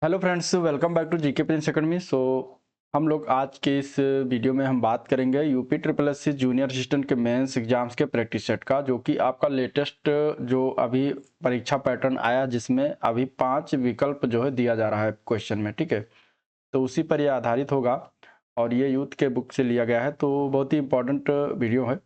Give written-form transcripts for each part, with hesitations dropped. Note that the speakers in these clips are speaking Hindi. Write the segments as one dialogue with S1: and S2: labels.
S1: Hello friends, welcome back to GK prince academy. हम लोग आज के इस वीडियो में हम बात करेंगे UP triple S C junior assistant के मेंस एग्जाम्स के प्रैक्टिस सेट का, जो कि आपका लेटेस्ट जो अभी परीक्षा पैटर्न आया, जिसमें अभी 5 विकल्प जो है दिया जा रहा है क्वेश्चन में। ठीक है, तो उसी पर ये आधारित होगा और ये यूथ के बुक से लिया गया है। तो बहुत ही इंपॉर्टेंट वीडियो है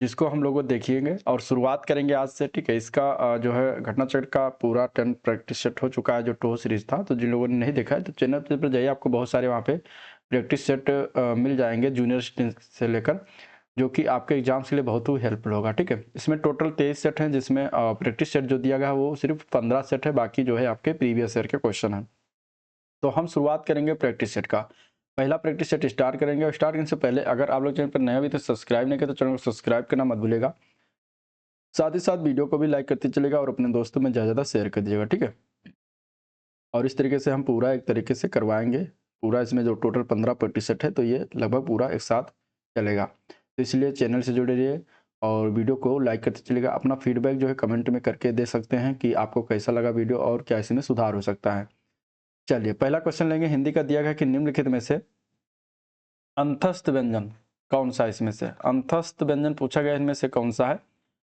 S1: जिसको हम लोग देखेंगे और शुरुआत करेंगे आज से। ठीक है, इसका जो है घटना चक्र का पूरा 10 प्रैक्टिस सेट हो चुका है, जो टो सीरीज था। तो जिन लोगों ने नहीं देखा है तो चैनल पर जाइए, आपको बहुत सारे वहाँ पे प्रैक्टिस सेट मिल जाएंगे जूनियर से लेकर, जो कि आपके एग्जाम्स के लिए बहुत ही हेल्पफुल होगा। ठीक है, इसमें टोटल 23 सेट हैं, जिसमें प्रैक्टिस सेट जो दिया गया है वो सिर्फ 15 सेट है, बाकी जो है आपके प्रीवियस ईयर के क्वेश्चन है। तो हम शुरुआत करेंगे प्रैक्टिस सेट का। पहला प्रैक्टिस सेट स्टार्ट करेंगे, और स्टार्ट करने से पहले अगर आप लोग चैनल पर नए अभी तो सब्सक्राइब नहीं किया तो चैनल को सब्सक्राइब करना मत भूलेगा। साथ ही साथ वीडियो को भी लाइक करते चलेगा और अपने दोस्तों में ज़्यादा शेयर कर दीजिएगा। ठीक है, और इस तरीके से हम पूरा एक तरीके से करवाएंगे। पूरा इसमें जो टोटल 15 प्रैक्टिस सेट है, तो ये लगभग पूरा एक साथ चलेगा। तो इसलिए चैनल से जुड़े रहिए और वीडियो को लाइक करते चलेगा। अपना फीडबैक जो है कमेंट में करके दे सकते हैं कि आपको कैसा लगा वीडियो और क्या इसमें सुधार हो सकता है। चलिए, पहला क्वेश्चन लेंगे। हिंदी का दिया गया कि निम्नलिखित में से अंतस्थ व्यंजन कौन सा है? इसमें से अंतस्थ व्यंजन पूछा गया, इनमें से कौन सा है?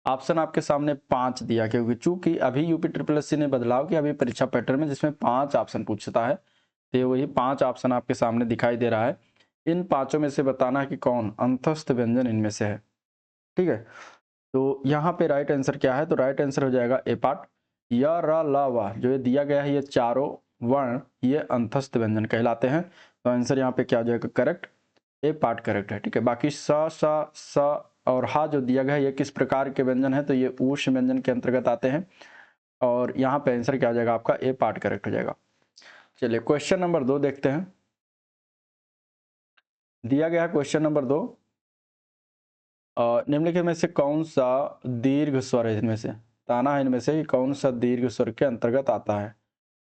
S1: ऑप्शन आपके सामने 5 दिया, क्योंकि चूंकि अभी यूपी ट्रिपल एस सी ने बदलाव किया अभी परीक्षा पैटर्न में, जिसमें 5 ऑप्शन पूछता है। तो ये वही 5 ऑप्शन आपके सामने दिखाई दे रहा है। इन पांचों में से बताना है कि कौन अंतस्थ व्यंजन इनमें से है। ठीक है, तो यहाँ पे राइट आंसर क्या है? तो राइट आंसर हो जाएगा ए पार्ट। य र ल व जो ये दिया गया है, ये चारों वर्ण ये अंतस्थ व्यंजन कहलाते हैं। तो आंसर यहाँ पे क्या हो जाएगा? करेक्ट, ए पार्ट करेक्ट है। ठीक है, बाकी स स और हा जो दिया गया है, ये किस प्रकार के व्यंजन है? तो ये ऊष्म व्यंजन के अंतर्गत आते हैं। और यहाँ पे आंसर क्या हो जाएगा? आपका ए पार्ट करेक्ट हो जाएगा। चलिए, क्वेश्चन नंबर 2 देखते हैं। दिया गया क्वेश्चन नंबर 2, निम्नलिखित में से कौन सा दीर्घ स्वर है? इनमें से ताना है इनमें से कि कौन सा दीर्घ स्वर के अंतर्गत आता है।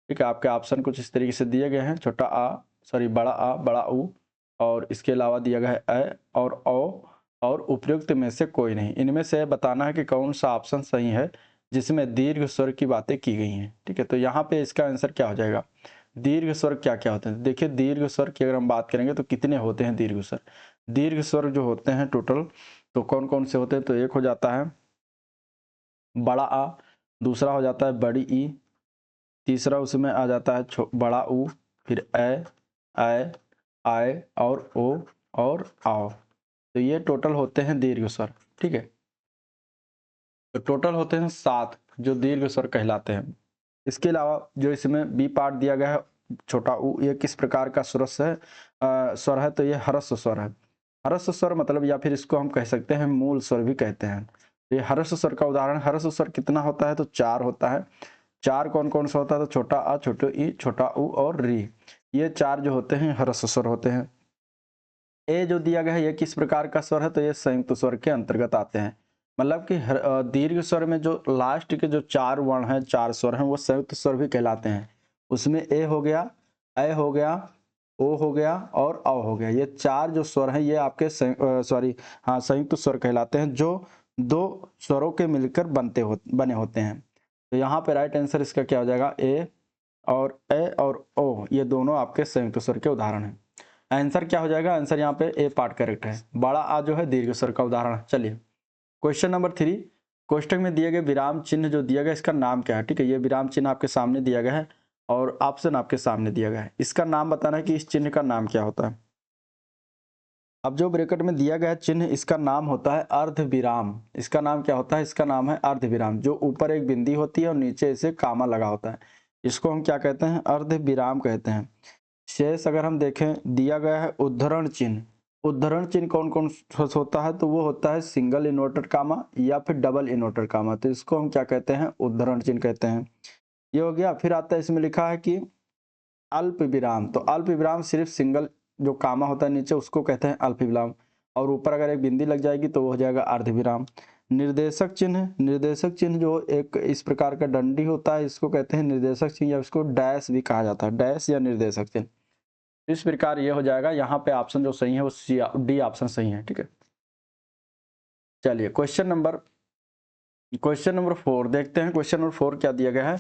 S1: ठीक है, आपके ऑप्शन कुछ इस तरीके से दिए गए हैं। छोटा आ, सॉरी बड़ा आ, बड़ा ऊ, और इसके अलावा दिया गया है अ और औ, और उपयुक्त में से कोई नहीं। इनमें से बताना है कि कौन सा ऑप्शन सही है जिसमें दीर्घ स्वर की बातें की गई हैं। ठीक है, तो यहाँ पे इसका आंसर क्या हो जाएगा? दीर्घ स्वर क्या क्या होते हैं? देखिए, दीर्घ स्वर की अगर हम बात करेंगे तो कितने होते हैं दीर्घ स्वर? दीर्घ स्वर जो होते हैं टोटल, तो कौन कौन से होते हैं? तो एक हो जाता है बड़ा आ, दूसरा हो जाता है बड़ी ई, तीसरा उसमें आ जाता है बड़ा ऊ, फिर ऐ, आय और ओ और आओ। तो ये टोटल होते हैं दीर्घ स्वर। ठीक है, तो टोटल होते हैं 7 जो दीर्घ स्वर कहलाते हैं। इसके अलावा जो इसमें बी पार्ट दिया गया है, छोटा ऊ, ये किस प्रकार का स्वर है? तो ये ह्रस्व स्वर है। ह्रस्व स्वर मतलब, या फिर इसको हम कह सकते हैं मूल स्वर भी कहते हैं। तो ये ह्रस्व स्वर का उदाहरण। ह्रस्व स्वर कितना होता है? तो 4 होता है। 4 कौन कौन सा होता है? तो छोटा आ, छोटा ई, छोटा ऊ और री, ये 4 जो होते हैं ह्रस्व स्वर होते हैं। ए जो दिया गया है, ये किस प्रकार का स्वर है? तो ये संयुक्त स्वर के अंतर्गत आते हैं। मतलब कि दीर्घ स्वर में जो लास्ट के जो 4 वर्ण हैं, 4 स्वर हैं, वो संयुक्त स्वर भी कहलाते हैं। उसमें ए हो गया, ऐ हो गया, ओ हो गया और औ हो गया। ये 4 जो स्वर हैं, ये आपके संयुक्त स्वर कहलाते हैं, जो 2 स्वरों के मिलकर बने होते हैं। तो यहाँ पे राइट आंसर इसका क्या हो जाएगा? ए और ओ, ये दोनों आपके संयुक्त स्वर के उदाहरण हैं। आंसर क्या हो जाएगा? आंसर यहाँ पे ए पार्ट करेक्ट है। बड़ा आ जो है दीर्घ स्वर का उदाहरण है। चलिए, क्वेश्चन नंबर 3, कोष्टक में दिए गए विराम चिन्ह जो दिया गया, इसका नाम क्या है? ठीक है, ये विराम चिन्ह आपके सामने दिया गया है और ऑप्शन आपके सामने दिया गया है। इसका नाम बताना है कि इस चिन्ह का नाम क्या होता है। अब जो ब्रैकेट में दिया गया चिन्ह, इसका नाम होता है अर्ध विराम। इसका नाम क्या होता है? इसका नाम है अर्ध विराम। जो ऊपर एक बिंदी होती है और नीचे इसे कामा लगा होता है, इसको हम क्या कहते हैं? अर्ध विराम कहते हैं। शेष अगर हम देखें, दिया गया है उद्धरण चिन्ह। उद्धरण चिन्ह कौन कौन होता है? तो वो होता है सिंगल इन्वर्टेड कामा या फिर डबल इन्वर्टेड कामा। तो इसको हम क्या कहते हैं? उद्धरण चिन्ह कहते हैं। ये हो गया। फिर आता है, इसमें लिखा है कि अल्प विराम। तो अल्प विराम सिर्फ सिंगल जो कामा होता है नीचे, उसको कहते हैं अल्प विराम, और ऊपर अगर एक बिंदी लग जाएगी तो वो हो जाएगा अर्ध विराम। निर्देशक चिन्ह, निर्देशक चिन्ह जो एक इस प्रकार का डंडी होता है, इसको कहते हैं निर्देशक चिन्ह, या इसको डैश भी कहा जाता है, डैश या निर्देशक चिन्ह। इस प्रकार ये हो जाएगा। यहाँ पे ऑप्शन जो सही है वो डी ऑप्शन सही है। ठीक है, चलिए क्वेश्चन नंबर 4 देखते हैं। क्वेश्चन नंबर 4 क्या दिया गया है?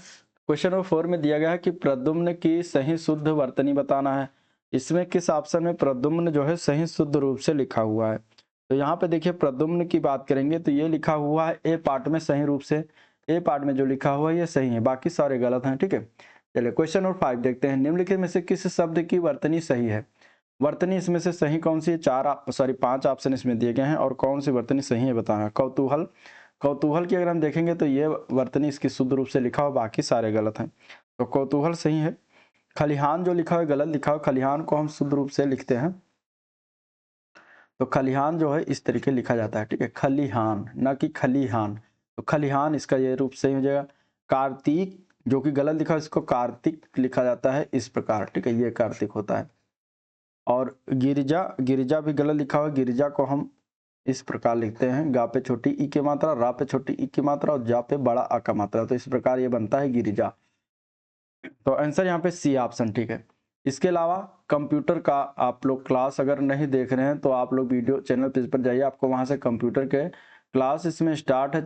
S1: क्वेश्चन नंबर 4 में दिया गया है कि प्रद्युम्न की सही शुद्ध वर्तनी बताना है। इसमें किस ऑप्शन में प्रद्युम्न जो है सही शुद्ध रूप से लिखा हुआ है? तो यहाँ पे देखिए प्रद्युम्न की बात करेंगे तो ये लिखा हुआ है ए पार्ट में सही रूप से, ए पार्ट में जो लिखा हुआ है ये सही है, बाकी सारे गलत हैं। ठीक है, चलिए क्वेश्चन नंबर 5 देखते हैं। निम्नलिखित में से किस शब्द की वर्तनी सही है? वर्तनी इसमें से सही कौन सी है? 5 ऑप्शन इसमें दिए गए हैं और कौन सी वर्तनी सही है बताना। कौतूहल, कौतूहल की अगर हम देखेंगे तो ये वर्तनी इसकी शुद्ध रूप से लिखा हो, बाकी सारे गलत हैं, तो कौतूहल सही है। खलिहान जो लिखा है गलत लिखा हो, खलिहान को हम शुद्ध रूप से लिखते हैं तो खलिहान जो है इस तरीके लिखा जाता है। ठीक है, खलिहान ना कि खलिहान, तो खलिहान इसका ये रूप सही हो जाएगा। कार्तिक जो कि गलत लिखा है इसको कार्तिक लिखा जाता है इस प्रकार। ठीक है, ये कार्तिक होता है। और गिरिजा, गिरिजा भी गलत लिखा हुआ, गिरिजा को हम इस प्रकार लिखते हैं, गा पे छोटी ई की मात्रा, रा पे छोटी ई की मात्रा और जा पे बड़ा आ का मात्रा, तो इस प्रकार ये बनता है गिरिजा। तो आंसर यहाँ पे सी ऑप्शन ठीक है। इसके अलावा कंप्यूटर का आप लोग क्लास अगर नहीं देख रहे हैं तो आप लोग वीडियो चैनल पेज पर जाइए, आपको वहां से कंप्यूटर के क्लास इसमें स्टार्ट है।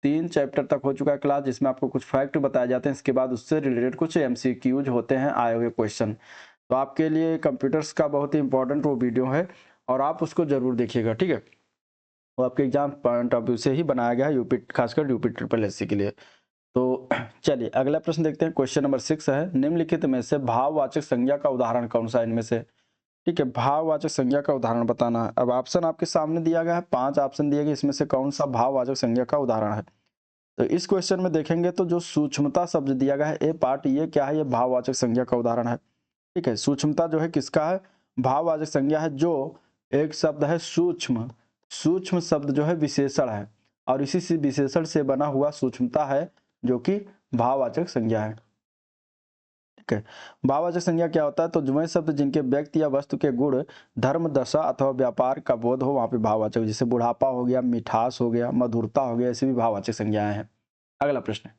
S1: 3 चैप्टर तक हो चुका है क्लास, जिसमें आपको कुछ फैक्ट बताए जाते हैं, इसके बाद उससे रिलेटेड कुछ MCQs होते हैं आए हुए क्वेश्चन। तो आपके लिए कंप्यूटर्स का बहुत ही इंपॉर्टेंट वो वीडियो है और आप उसको जरूर देखिएगा। ठीक है, वो आपके एग्जाम पॉइंट ऑफ व्यू से ही बनाया गया है, यूपी खासकर यूपी SSC के लिए। तो चलिए अगला प्रश्न देखते हैं। क्वेश्चन नंबर 6 है, निम्नलिखित में से भाववाचक संज्ञा का उदाहरण कौन सा है इनमें से? ठीक है, भाववाचक संज्ञा का उदाहरण बताना है। अब ऑप्शन आपके सामने दिया गया है, 5 ऑप्शन दिए गए, इसमें से कौन सा भाववाचक संज्ञा का उदाहरण है? तो इस क्वेश्चन में देखेंगे तो जो सूक्ष्मता शब्द दिया गया है ए पार्ट, ये क्या है? ये भाववाचक संज्ञा का उदाहरण है। ठीक है, सूक्ष्मता जो है किसका है? भाववाचक संज्ञा है। जो एक शब्द है सूक्ष्म, सूक्ष्म शब्द जो है विशेषण है और इसी से विशेषण से बना हुआ सूक्ष्मता है जो कि भाववाचक संज्ञा है। ठीक है, भाववाचक संज्ञा क्या होता है? तो वह शब्द जिनके व्यक्ति या वस्तु के गुण, धर्म, दशा अथवा व्यापार का बोध हो, वहां पे भाववाचक, जैसे बुढ़ापा हो गया, मिठास हो गया, मधुरता हो गया, ऐसी भी भाववाचक संज्ञाएं हैं। अगला प्रश्न,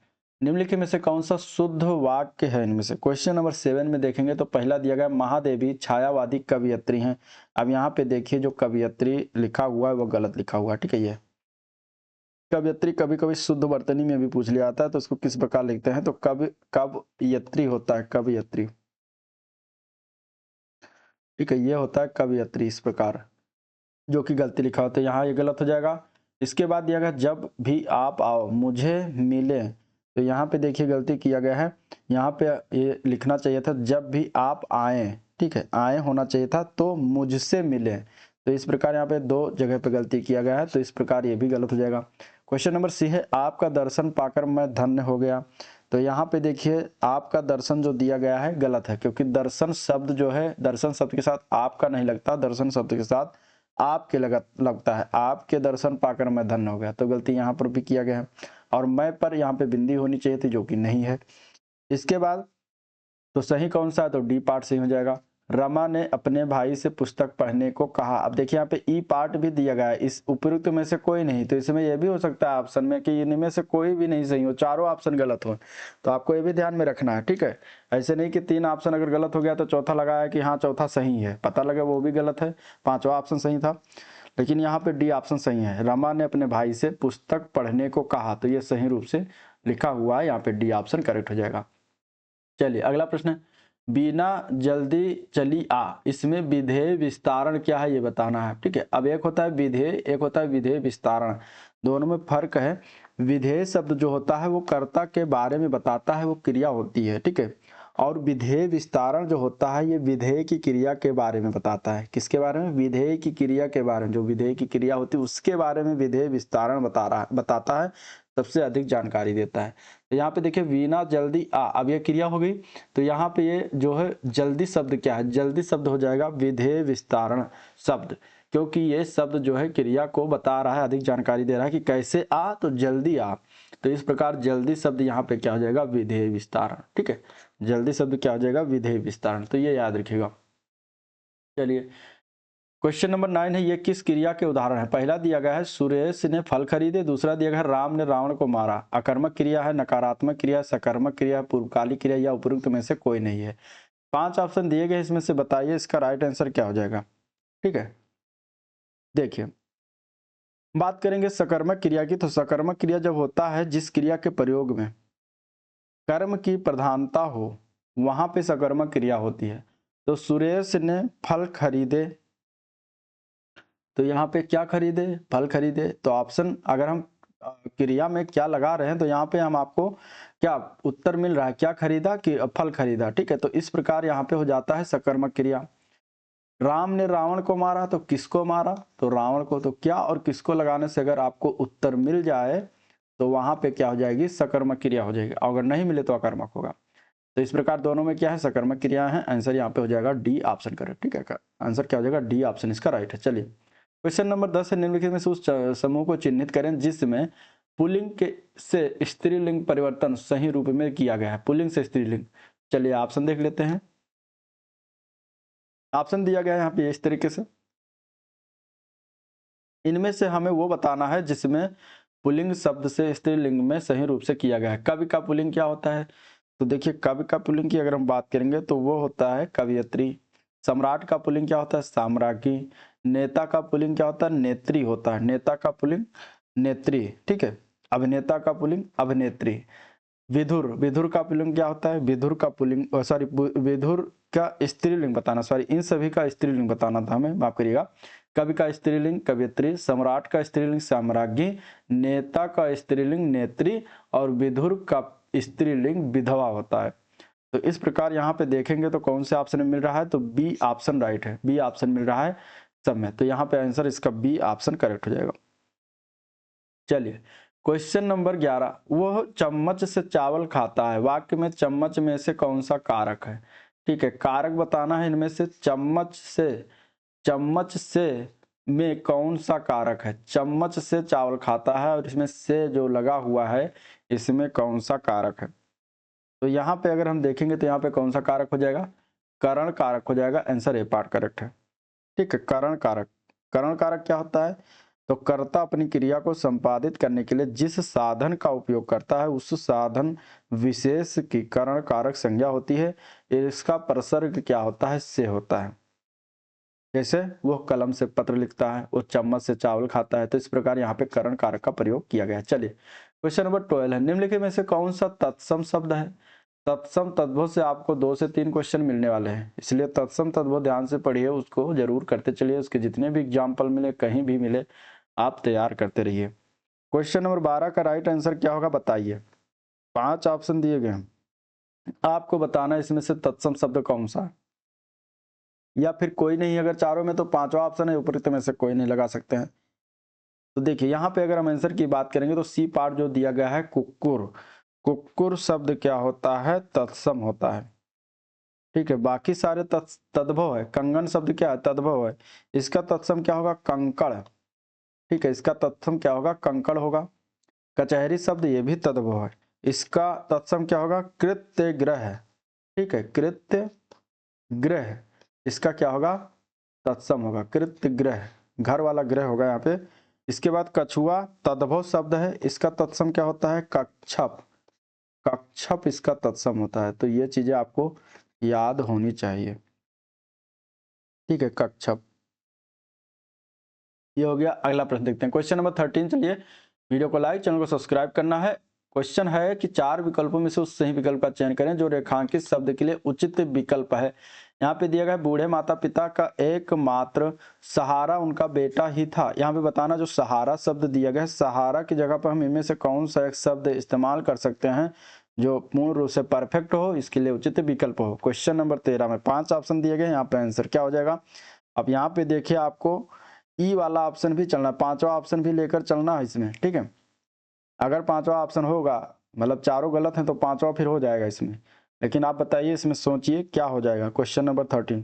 S1: निम्नलिखित में से कौन सा शुद्ध वाक्य है इनमें से? क्वेश्चन नंबर 7 में देखेंगे तो पहला दिया गया महादेवी छायावादी कवियत्री हैं। अब यहाँ पे देखिए जो कवियत्री लिखा हुआ है वो गलत लिखा हुआ है। ठीक है, ये कवियत्री कभी कभी शुद्ध वर्तनी में भी पूछ लिया जाता है, तो उसको किस प्रकार लिखते हैं? तो कवियत्री होता है, कवियत्री। ठीक है, ये होता है कवियत्री इस प्रकार, जो कि गलती लिखा होता है, यहाँ ये गलत हो जाएगा। इसके बाद दिया गया जब भी आप आओ मुझे मिले, तो यहाँ पे देखिए गलती किया गया है, यहाँ पे ये लिखना चाहिए था जब भी आप आए। ठीक है, आए होना चाहिए था, तो मुझसे मिले, तो इस प्रकार यहाँ पे 2 जगह पे गलती किया गया है, तो इस प्रकार ये भी गलत हो जाएगा। क्वेश्चन नंबर सी है, आपका दर्शन पाकर मैं धन्य हो गया। तो यहाँ पे देखिए आपका दर्शन जो दिया गया है गलत है, क्योंकि दर्शन शब्द जो है, दर्शन शब्द के साथ आपका नहीं लगता, दर्शन शब्द के साथ आपके लगता है। आपके दर्शन पाकर मैं धन्य हो गया, तो गलती यहाँ पर भी किया गया है। और मैं पर यहाँ पे बिंदी होनी चाहिए थी, जो कि नहीं है। इसके बाद तो सही कौन सा है? तो डी पार्ट सही हो जाएगा। रमा ने अपने भाई से पुस्तक पढ़ने को कहा। अब देखिए यहाँ पे ई पार्ट भी दिया गया है, इस उपयुक्त में से कोई नहीं, तो इसमें यह भी हो सकता है ऑप्शन में कि इनमें से कोई भी नहीं सही हो, चारों ऑप्शन गलत हो, तो आपको ये भी ध्यान में रखना है। ठीक है, ऐसे नहीं कि 3 ऑप्शन अगर गलत हो गया तो चौथा लगाया कि हाँ चौथा सही है, पता लगा वो भी गलत है, 5वां ऑप्शन सही था। लेकिन यहाँ पे डी ऑप्शन सही है, रमा ने अपने भाई से पुस्तक पढ़ने को कहा, तो ये सही रूप से लिखा हुआ है, यहाँ पे डी ऑप्शन करेक्ट हो जाएगा। चलिए अगला प्रश्न, बीना जल्दी चली आ, इसमें विधेय विस्तारण क्या है ये बताना है। ठीक है, अब एक होता है विधेय, एक होता है विधेय विस्तारण, दोनों में फर्क है। विधेय शब्द जो होता है वो कर्ता के बारे में बताता है, वो क्रिया होती है। ठीक है, और विधेय विस्तारण जो होता है ये विधेय की क्रिया के बारे में बताता है। किसके बारे में? विधेय की क्रिया के बारे में, जो विधेय की क्रिया होती है उसके बारे में विधेय विस्तारण बताता है, सबसे अधिक जानकारी देता है। तो यहाँ पे देखिए वीना जल्दी आ, अब ये क्रिया हो गई, तो यहाँ पे ये जो है जल्दी शब्द क्या है? जल्दी शब्द हो जाएगा विधेय विस्तारण शब्द, क्योंकि ये शब्द जो है क्रिया को बता रहा है, अधिक जानकारी दे रहा है कि कैसे आ, तो जल्दी आ, तो इस प्रकार जल्दी शब्द यहाँ पे क्या हो जाएगा? विधेय विस्तारण। ठीक है, जल्दी शब्द क्या हो जाएगा? विधेय विस्तारण, तो ये याद रखिएगा। चलिए क्वेश्चन नंबर 9 है, ये किस क्रिया के उदाहरण है? पहला दिया गया है सुरेश ने फल खरीदे, दूसरा दिया गया है राम ने रावण को मारा। अकर्मक क्रिया है, नकारात्मक क्रिया, सकर्मक क्रिया, पूर्वकालिक क्रिया या उपयुक्त में से कोई नहीं है। 5 ऑप्शन दिए गए, इसमें से बताइए इसका राइट आंसर क्या हो जाएगा। ठीक है, देखिए बात करेंगे सकर्मक क्रिया की, तो सकर्मक क्रिया जब होता है जिस क्रिया के प्रयोग में कर्म की प्रधानता हो वहां पे सकर्मक क्रिया होती है। तो सुरेश ने फल खरीदे, तो यहाँ पे क्या खरीदे, फल खरीदे। तो ऑप्शन अगर हम क्रिया में क्या लगा रहे हैं तो यहाँ पे हम आपको क्या उत्तर मिल रहा है, क्या खरीदा कि फल खरीदा। ठीक है, तो इस प्रकार यहाँ पे हो जाता है सकर्मक क्रिया। राम ने रावण को मारा, तो किसको मारा, तो रावण को। तो क्या और किसको लगाने से अगर आपको उत्तर मिल जाए तो वहां पे क्या हो जाएगी, सकर्मक क्रिया हो जाएगी, अगर नहीं मिले तो अकर्मक होगा। तो इस प्रकार दोनों में क्या है, सकर्मक क्रिया है। आंसर यहाँ पे हो जाएगा डी ऑप्शन करेक्ट। ठीक है, आंसर क्या हो जाएगा, डी ऑप्शन इसका राइट है। चलिए क्वेश्चन नंबर 10 है, निम्नलिखित में से उस समूह को चिन्हित करें जिसमें पुल्लिंग के से स्त्रीलिंग परिवर्तन सही रूप में किया गया है। पुल्लिंग से स्त्रीलिंग, चलिए ऑप्शन देख लेते हैं। ऑप्शन दिया गया है यहाँ पे इस तरीके से, इनमें से हमें वो बताना है जिसमें पुल्लिंग शब्द से स्त्रीलिंग में सही रूप से किया गया है। कवि का पुल्लिंग क्या होता है, तो देखिए कवि का पुल्लिंग की अगर हम बात करेंगे तो वो होता है कवयित्री। सम्राट का पुल्लिंग क्या होता है, साम्राज्ञी। नेता का पुल्लिंग क्या होता है, नेत्री होता है। नेता का पुल्लिंग नेत्री। ठीक है, अभिनेता का पुल्लिंग अभिनेत्री। विधुर, विधुर का पुल्लिंग क्या होता है, विधुर का पुल्लिंग सॉरी विधुर का स्त्रीलिंग बताना, सॉरी इन सभी का स्त्रीलिंग बताना था हमें, माफ करिएगा। कवि का स्त्रीलिंग कवयित्री, सम्राट का स्त्रीलिंग साम्राज्ञी, नेता का स्त्रीलिंग नेत्री और विधुर का स्त्रीलिंग विधवा होता है। तो इस प्रकार यहाँ पे देखेंगे तो कौन से ऑप्शन में मिल रहा है, तो बी ऑप्शन राइट है, बी ऑप्शन मिल रहा है सब में। तो यहाँ पे आंसर इसका बी ऑप्शन करेक्ट हो जाएगा। चलिए क्वेश्चन नंबर 11, वह चम्मच से चावल खाता है, वाक्य में चम्मच में से कौन सा कारक है। ठीक है, कारक बताना है इनमें से, चम्मच से में कौन सा कारक है। चम्मच से चावल खाता है और इसमें से जो लगा हुआ है इसमें कौन सा कारक है। तो यहाँ पे अगर हम देखेंगे तो यहाँ पे कौन सा कारक हो जाएगा, करण कारक हो जाएगा। आंसर ए पार्ट करेक्ट है। ठीक है, करण कारक, करण कारक क्या होता है, तो कर्ता अपनी क्रिया को संपादित करने के लिए जिस साधन का उपयोग करता है उस साधन विशेष की करण कारक संज्ञा होती है। इसका प्रसर्ग क्या होता है, से होता है। जैसे वो कलम से पत्र लिखता है, वो चम्मच से चावल खाता है, तो इस प्रकार यहाँ पे करण कारक का प्रयोग किया गया है। चलिए क्वेश्चन नंबर 12 है, निम्नलिखित में से कौन सा तत्सम शब्द है। तत्सम तद्भव से आपको 2 से 3 क्वेश्चन मिलने वाले हैं, इसलिए तत्सम तद्भव ध्यान से पढ़िए, उसको जरूर करते चलिए। उसके जितने भी एग्जाम्पल मिले कहीं भी मिले आप तैयार करते रहिए। क्वेश्चन नंबर 12 का राइट आंसर क्या होगा बताइए। 5 ऑप्शन दिए गए हैं, आपको बताना है इसमें से तत्सम शब्द कौन सा है, या फिर कोई नहीं, अगर चारों में तो 5वां ऑप्शन है, उपयुक्त में से कोई नहीं लगा सकते हैं। तो देखिए यहाँ पे अगर हम आंसर की बात करेंगे तो सी पार्ट जो दिया गया है कुक्कुर, कुक्कुर शब्द क्या होता है, तत्सम होता है। ठीक है, बाकी सारे तद्भव है। कंगन शब्द क्या है, तद्भव है, इसका तत्सम क्या होगा, कंकड़। ठीक है, इसका तत्सम क्या होगा, कंकड़ होगा। कचहरी शब्द ये भी तद्भव है, इसका तत्सम क्या होगा, कृत्य ग्रह। ठीक है, कृत्य ग्रह, इसका क्या होगा, तत्सम होगा कृत्य ग्रह, घर वाला ग्रह होगा यहाँ पे। इसके बाद कछुआ तद्भव शब्द है, इसका तत्सम क्या होता है, कक्षप। कक्षप इसका तत्सम होता है। तो ये चीजें आपको याद होनी चाहिए। ठीक है, कक्षप ये हो गया। अगला प्रश्न देखते हैं, क्वेश्चन नंबर 13। चलिए वीडियो को लाइक, चैनल को सब्सक्राइब करना है। क्वेश्चन है कि 4 विकल्पों में से उस सही विकल्प का चयन करें जो रेखांकित शब्द के लिए उचित विकल्प है। यहाँ पे दिया गया बूढ़े माता पिता का एकमात्र सहारा उनका बेटा ही था। यहाँ पे बताना जो सहारा शब्द दिया गया है, सहारा की जगह पर हम इनमें से कौन सा एक शब्द इस्तेमाल कर सकते हैं जो पूर्ण रूप से परफेक्ट हो, इसके लिए उचित विकल्प हो। क्वेश्चन नंबर 13 में 5 ऑप्शन दिए गए, यहाँ पे आंसर क्या हो जाएगा। अब यहाँ पे देखिए आपको ई वाला ऑप्शन भी चलना, 5वां ऑप्शन भी लेकर चलना है इसमें। ठीक है, अगर 5वां ऑप्शन होगा, मतलब चारों गलत हैं तो 5वां फिर हो जाएगा इसमें। लेकिन आप बताइए, इसमें सोचिए क्या हो जाएगा। क्वेश्चन नंबर 13,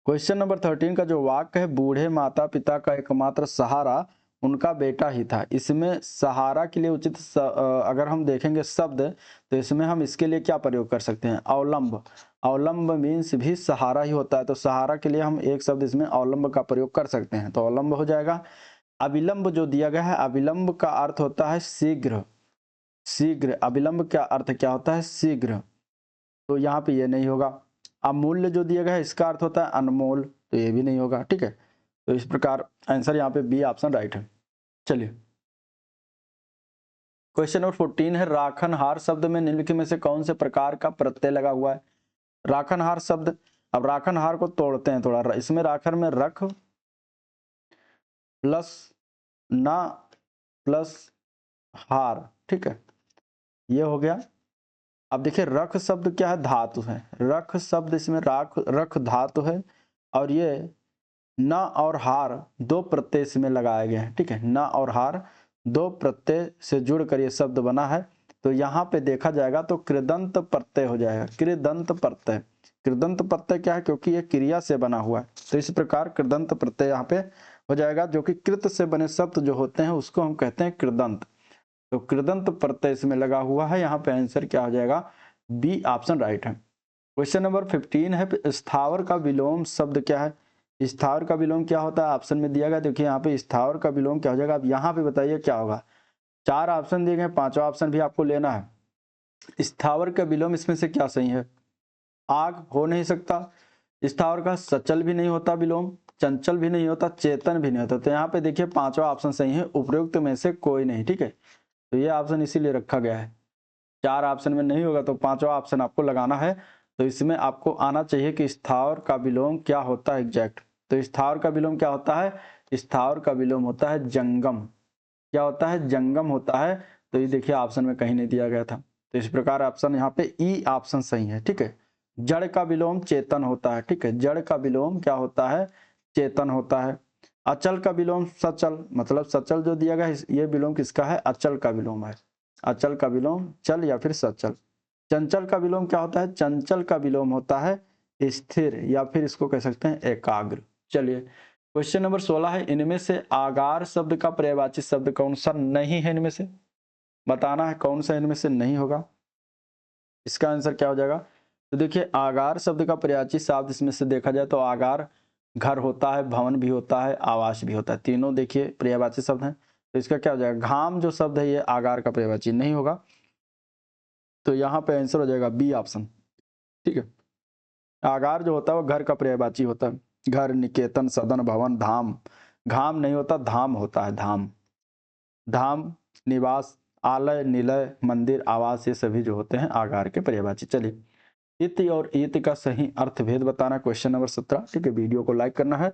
S1: क्वेश्चन नंबर 13 का जो वाक्य है, बूढ़े माता पिता का एकमात्र सहारा उनका बेटा ही था, इसमें सहारा के लिए उचित अगर हम देखेंगे शब्द, तो इसमें हम इसके लिए क्या प्रयोग कर सकते हैं, अवलंब। अवलंब मीन्स भी सहारा ही होता है, तो सहारा के लिए हम एक शब्द इसमें अवलंब का प्रयोग कर सकते हैं, तो अवलंब हो जाएगा। अविलंब जो दिया गया है, अविलंब का अर्थ होता है शीघ्र। शीघ्र, अविलंब का अर्थ क्या होता है, शीघ्र, तो यहाँ पे ये नहीं होगा। अमूल्य जो दिया गया है, इसका अर्थ होता है अनमोल, तो ये भी नहीं होगा। ठीक है, तो इस प्रकार आंसर यहाँ पे बी ऑप्शन राइट है। चलिए क्वेश्चन नंबर 14 है राखनहार शब्द में निम्नलिखित में से कौन से प्रकार का प्रत्यय लगा हुआ है। राखनहार शब्द, अब राखनहार को तोड़ते हैं थोड़ा, इसमें राखन में रख प्लस ना प्लस हार, ठीक है, ये हो गया। अब देखिए रख शब्द क्या है, धातु है, रख शब्द इसमें रख धातु है और ये न और हार दो प्रत्यय इसमें लगाए गए हैं, ठीक है, न और हार दो प्रत्यय से जुड़कर ये शब्द बना है। तो यहाँ पे देखा जाएगा तो कृदंत प्रत्यय हो जाएगा, कृदंत प्रत्यय। कृदंत प्रत्यय क्या है, क्योंकि ये क्रिया से बना हुआ है, तो इस प्रकार कृदंत प्रत्यय यहाँ पे हो जाएगा, जो कि कृत से बने शब्द जो होते हैं उसको हम कहते हैं कृदंत। तो कृदंत प्रत्यय इसमें लगा हुआ है, यहाँ पे आंसर क्या हो जाएगा, बी ऑप्शन राइट है। क्वेश्चन नंबर 15 है स्थावर का विलोम शब्द क्या है। स्थावर का विलोम क्या होता है, ऑप्शन में दिया गया, देखिए यहाँ पे स्थावर का विलोम क्या हो जाएगा। अब यहाँ पे बताइए क्या होगा, 4 ऑप्शन दिए गए, 5वां ऑप्शन भी आपको लेना है। स्थावर का विलोम इसमें से क्या सही है, आग हो नहीं सकता, स्थावर का सचल भी नहीं होता विलोम, चंचल भी नहीं होता, चेतन भी नहीं होता। तो यहाँ पे देखिए 5वां ऑप्शन सही है, उपयुक्त में से कोई नहीं, ठीक है। तो ये ऑप्शन इसीलिए रखा गया है, 4 ऑप्शन में नहीं होगा तो 5वां ऑप्शन आपको लगाना है। तो इसमें आपको आना चाहिए कि स्थावर का विलोम क्या होता है एग्जैक्ट। तो स्थावर का विलोम क्या होता है, स्थावर का विलोम होता है जंगम। क्या होता है, जंगम होता है। तो ये देखिए ऑप्शन में कहीं नहीं दिया गया था, तो इस प्रकार ऑप्शन यहाँ पे ई ऑप्शन सही है, ठीक है। जड़ का विलोम चेतन होता है, ठीक है, जड़ का विलोम क्या होता है, चेतन होता है। अचल का विलोम सचल, मतलब सचल जो दिया गया ये विलोम किसका है, अचल का विलोम है। अचल का विलोम चल या फिर सचल। चंचल का विलोम क्या होता है, चंचल का विलोम होता है स्थिर या फिर इसको कह सकते हैं एकाग्र। चलिए क्वेश्चन नंबर 16 है इनमें से आगार शब्द का पर्यायवाची शब्द कौन सा नहीं है, इनमें से बताना है कौन सा इनमें से नहीं होगा। इसका आंसर क्या हो जाएगा, तो देखिए आगार शब्द का पर्यायवाची शब्द इसमें से देखा जाए तो आगार घर होता है, भवन भी होता है, आवास भी होता है, तीनों देखिए पर्यायवाची शब्द हैं। तो इसका क्या हो जाएगा, घाम जो शब्द है ये आगार का पर्यायवाची नहीं होगा, तो यहाँ पे आंसर हो जाएगा बी ऑप्शन, ठीक है। आगार जो होता है वो घर का पर्यायवाची होता है, घर, निकेतन, सदन, भवन, धाम। घाम नहीं होता, धाम होता है, धाम। धाम, निवास, आलय, निलय, मंदिर, आवास, ये सभी जो होते हैं आगार के पर्यायवाची। चलिए इति और ईति का सही अर्थभेद बताना, क्वेश्चन नंबर 17, ठीक है। वीडियो को लाइक करना है,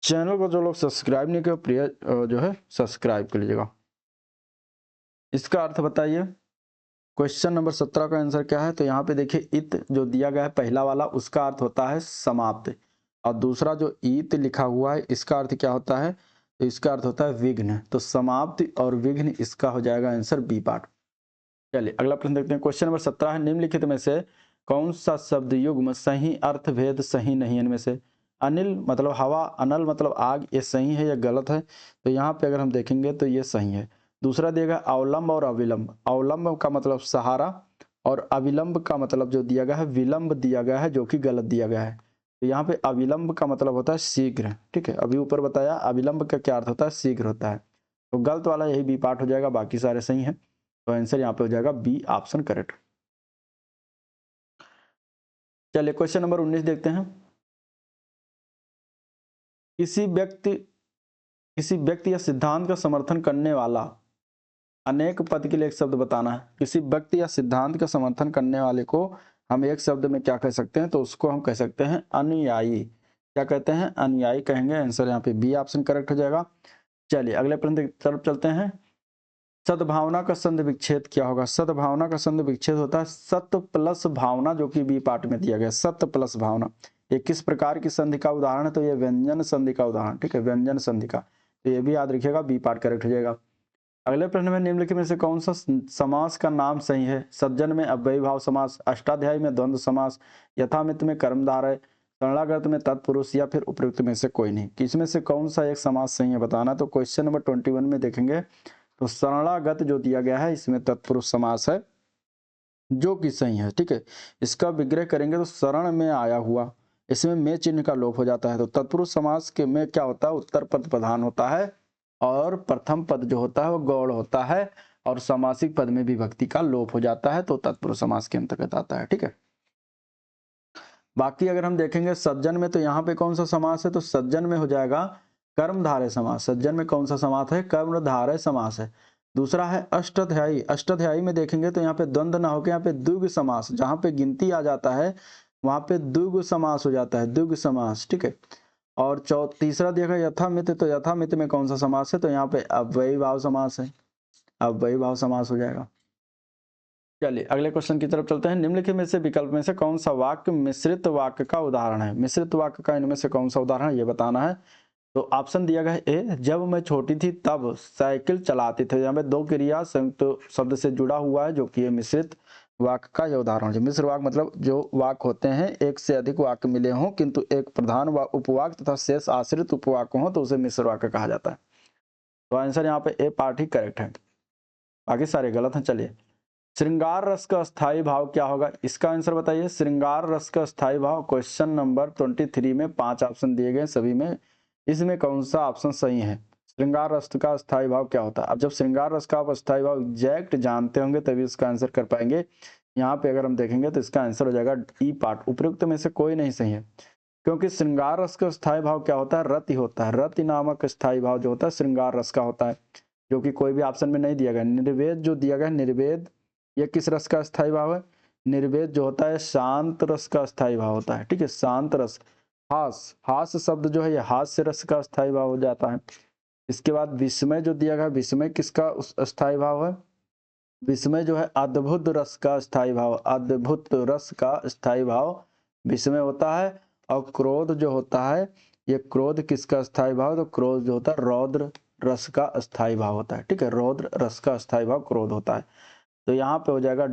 S1: चैनल को जो लोग सब्सक्राइब नहीं किया प्रिय जो है सब्सक्राइब कर लीजिएगा। इसका अर्थ बताइए। क्वेश्चन नंबर 17 का आंसर क्या है, तो यहाँ पे देखिए इत जो दिया गया है पहला वाला, उसका अर्थ होता है समाप्त, और दूसरा जो ईत लिखा हुआ है इसका अर्थ क्या होता है, तो इसका अर्थ होता है विघ्न। तो समाप्ति और विघ्न इसका हो जाएगा आंसर बी पार्ट। चलिए अगला प्रश्न देखते हैं। क्वेश्चन नंबर 17 है निम्नलिखित में से कौन सा शब्द युग्म सही अर्थभेद सही नहीं है इनमें से। अनिल मतलब हवा, अनल मतलब आग, ये सही है या गलत है। तो यहाँ पे अगर हम देखेंगे तो ये सही है। दूसरा दिया अवलंब और अविलंब, अवलंब का मतलब सहारा और अविलंब का मतलब जो दिया गया है विलंब दिया गया है, जो कि गलत दिया गया है। तो यहाँ पे अविलंब का मतलब होता है शीघ्र, ठीक है, अभी ऊपर बताया अविलंब का क्या अर्थ होता है, शीघ्र होता है। तो गलत वाला यही बी पार्ट हो जाएगा, बाकी सारे सही हैं। तो आंसर यहाँ पे हो जाएगा बी ऑप्शन करेक्ट। चलिए क्वेश्चन नंबर 19 देखते हैं। किसी व्यक्ति या सिद्धांत का समर्थन करने वाला अनेक पद के लिए एक शब्द बताना है। किसी व्यक्ति या सिद्धांत का समर्थन करने वाले को हम एक शब्द में क्या कह सकते हैं, तो उसको हम कह सकते हैं अनुयायी। क्या कहते हैं, अनुयायी कहेंगे। आंसर यहाँ पे बी ऑप्शन करेक्ट हो जाएगा। चलिए अगले प्रश्न की तरफ चलते हैं। सद्भावना का संधि विच्छेद क्या होगा। सद्भावना का संधि विच्छेद होता है सत्य प्लस भावना, जो कि बी पार्ट में दिया गया, सत्य प्लस भावना। ये किस प्रकार की संधि का उदाहरण है, तो ये व्यंजन संधि का उदाहरण, ठीक है, व्यंजन संधि का। तो ये भी याद रखिएगा, बी पार्ट करेक्ट हो जाएगा। अगले प्रश्न में निम्नलिखित में से कौन सा समास का नाम सही है। सज्जन में अव्ययी भाव समास, अष्टाध्यायी में द्वंद्व समास, यथामित में कर्मधारय, शरणागत में तत्पुरुष, या फिर उपयुक्त में से कोई नहीं। किसमें से कौन सा एक समास सही है बताना। तो क्वेश्चन नंबर 21 में देखेंगे तो शरणागत जो दिया गया है इसमें तत्पुरुष समास है, जो कि सही है, ठीक है। इसका विग्रह करेंगे तो शरण में आया हुआ, इसमें में चिन्ह का लोप हो जाता है। तो तत्पुरुष समास के में क्या होता है, उत्तर पद प्रधान होता है और प्रथम पद जो होता है वो गौड़ होता है, और समासिक पद में विभक्ति का लोप हो जाता है, तो तत्पुरुष समास के अंतर्गत आता है, ठीक है। बाकी अगर हम देखेंगे सज्जन में, तो यहाँ पे कौन सा समास है, तो सज्जन में हो जाएगा कर्मधारय समास। सज्जन में कौन सा समास है, कर्मधारय समास है। दूसरा है अष्टाध्यायी। अष्टाध्यायी में देखेंगे तो यहाँ पे द्वंद्व ना होकर यहाँ पे द्विगु समास, जहाँ पे गिनती आ जाता है वहाँ पे द्विगु समास हो जाता है, द्विगु समास, ठीक है। और तीसरा देखा यथामिति, तो यथामिति में कौन सा समास है, तो यहाँ पे अव्ययी भाव समास है, अव्ययी भाव समास हो जाएगा। चलिए अगले क्वेश्चन की तरफ चलते हैं। निम्नलिखित में से विकल्प में से कौन सा वाक्य मिश्रित वाक्य का उदाहरण है? मिश्रित वाक्य का इनमें से कौन सा उदाहरण है ये बताना है। तो ऑप्शन दिया गया है ए, जब मैं छोटी थी तब साइकिल चलाती थी। यहाँ पे दो क्रिया संयुक्त शब्द से जुड़ा हुआ है जो कि मिश्रित वाक्य का यह उदाहरण है। मिश्र वाक्य मतलब जो वाक्य होते हैं एक से अधिक वाक्य मिले हों किंतु एक प्रधान उपवाक्य तथा शेष आश्रित उपवाक्य हो तो उसे मिश्र वाक्य कहा जाता है। तो आंसर यहाँ पे ए पार्ट ही करेक्ट है, बाकी सारे गलत हैं। चलिए श्रृंगार रस का स्थायी भाव क्या होगा, इसका आंसर बताइए। श्रृंगार रस का स्थायी भाव, क्वेश्चन नंबर 23 में 5 ऑप्शन दिए गए सभी में, इसमें कौन सा ऑप्शन सही है? श्रृंगार रस का स्थायी भाव क्या होता है? अब जब श्रृंगार रस का आप स्थायी भाव एग्जैक्ट जानते होंगे तभी इसका आंसर कर पाएंगे। यहाँ पे अगर हम देखेंगे तो इसका आंसर हो जाएगा ई पार्ट। उपयुक्त में से कोई नहीं सही है, क्योंकि श्रृंगार रस का स्थायी भाव क्या होता है? रति होता है। रति नामक स्थायी भाव जो होता है श्रृंगार रस का होता है, जो कि कोई भी ऑप्शन में नहीं दिया गया। निर्वेद जो दिया गया, निर्वेद यह किस रस का स्थायी भाव है? निर्वेद जो होता है शांत रस का स्थायी भाव होता है, ठीक है, शांत रस। हास, हास शब्द जो है यह हास्य रस का स्थायी भाव हो जाता है। इसके बाद विस्मय जो दिया गया, विस्मय किसका स्थायी भाव है? विस्मय जो है अद्भुत रस का स्थायी भाव, अद्भुत रस का स्थायी भाव विस्मय होता है। और क्रोध जो होता है, ये क्रोध किसका स्थायी भाव? तो क्रोध जो होता है रौद्र रस का स्थायी भाव होता है, ठीक है, रौद्र रस का स्थायी भाव क्रोध होता है। तो यहाँ पे हो जाएगा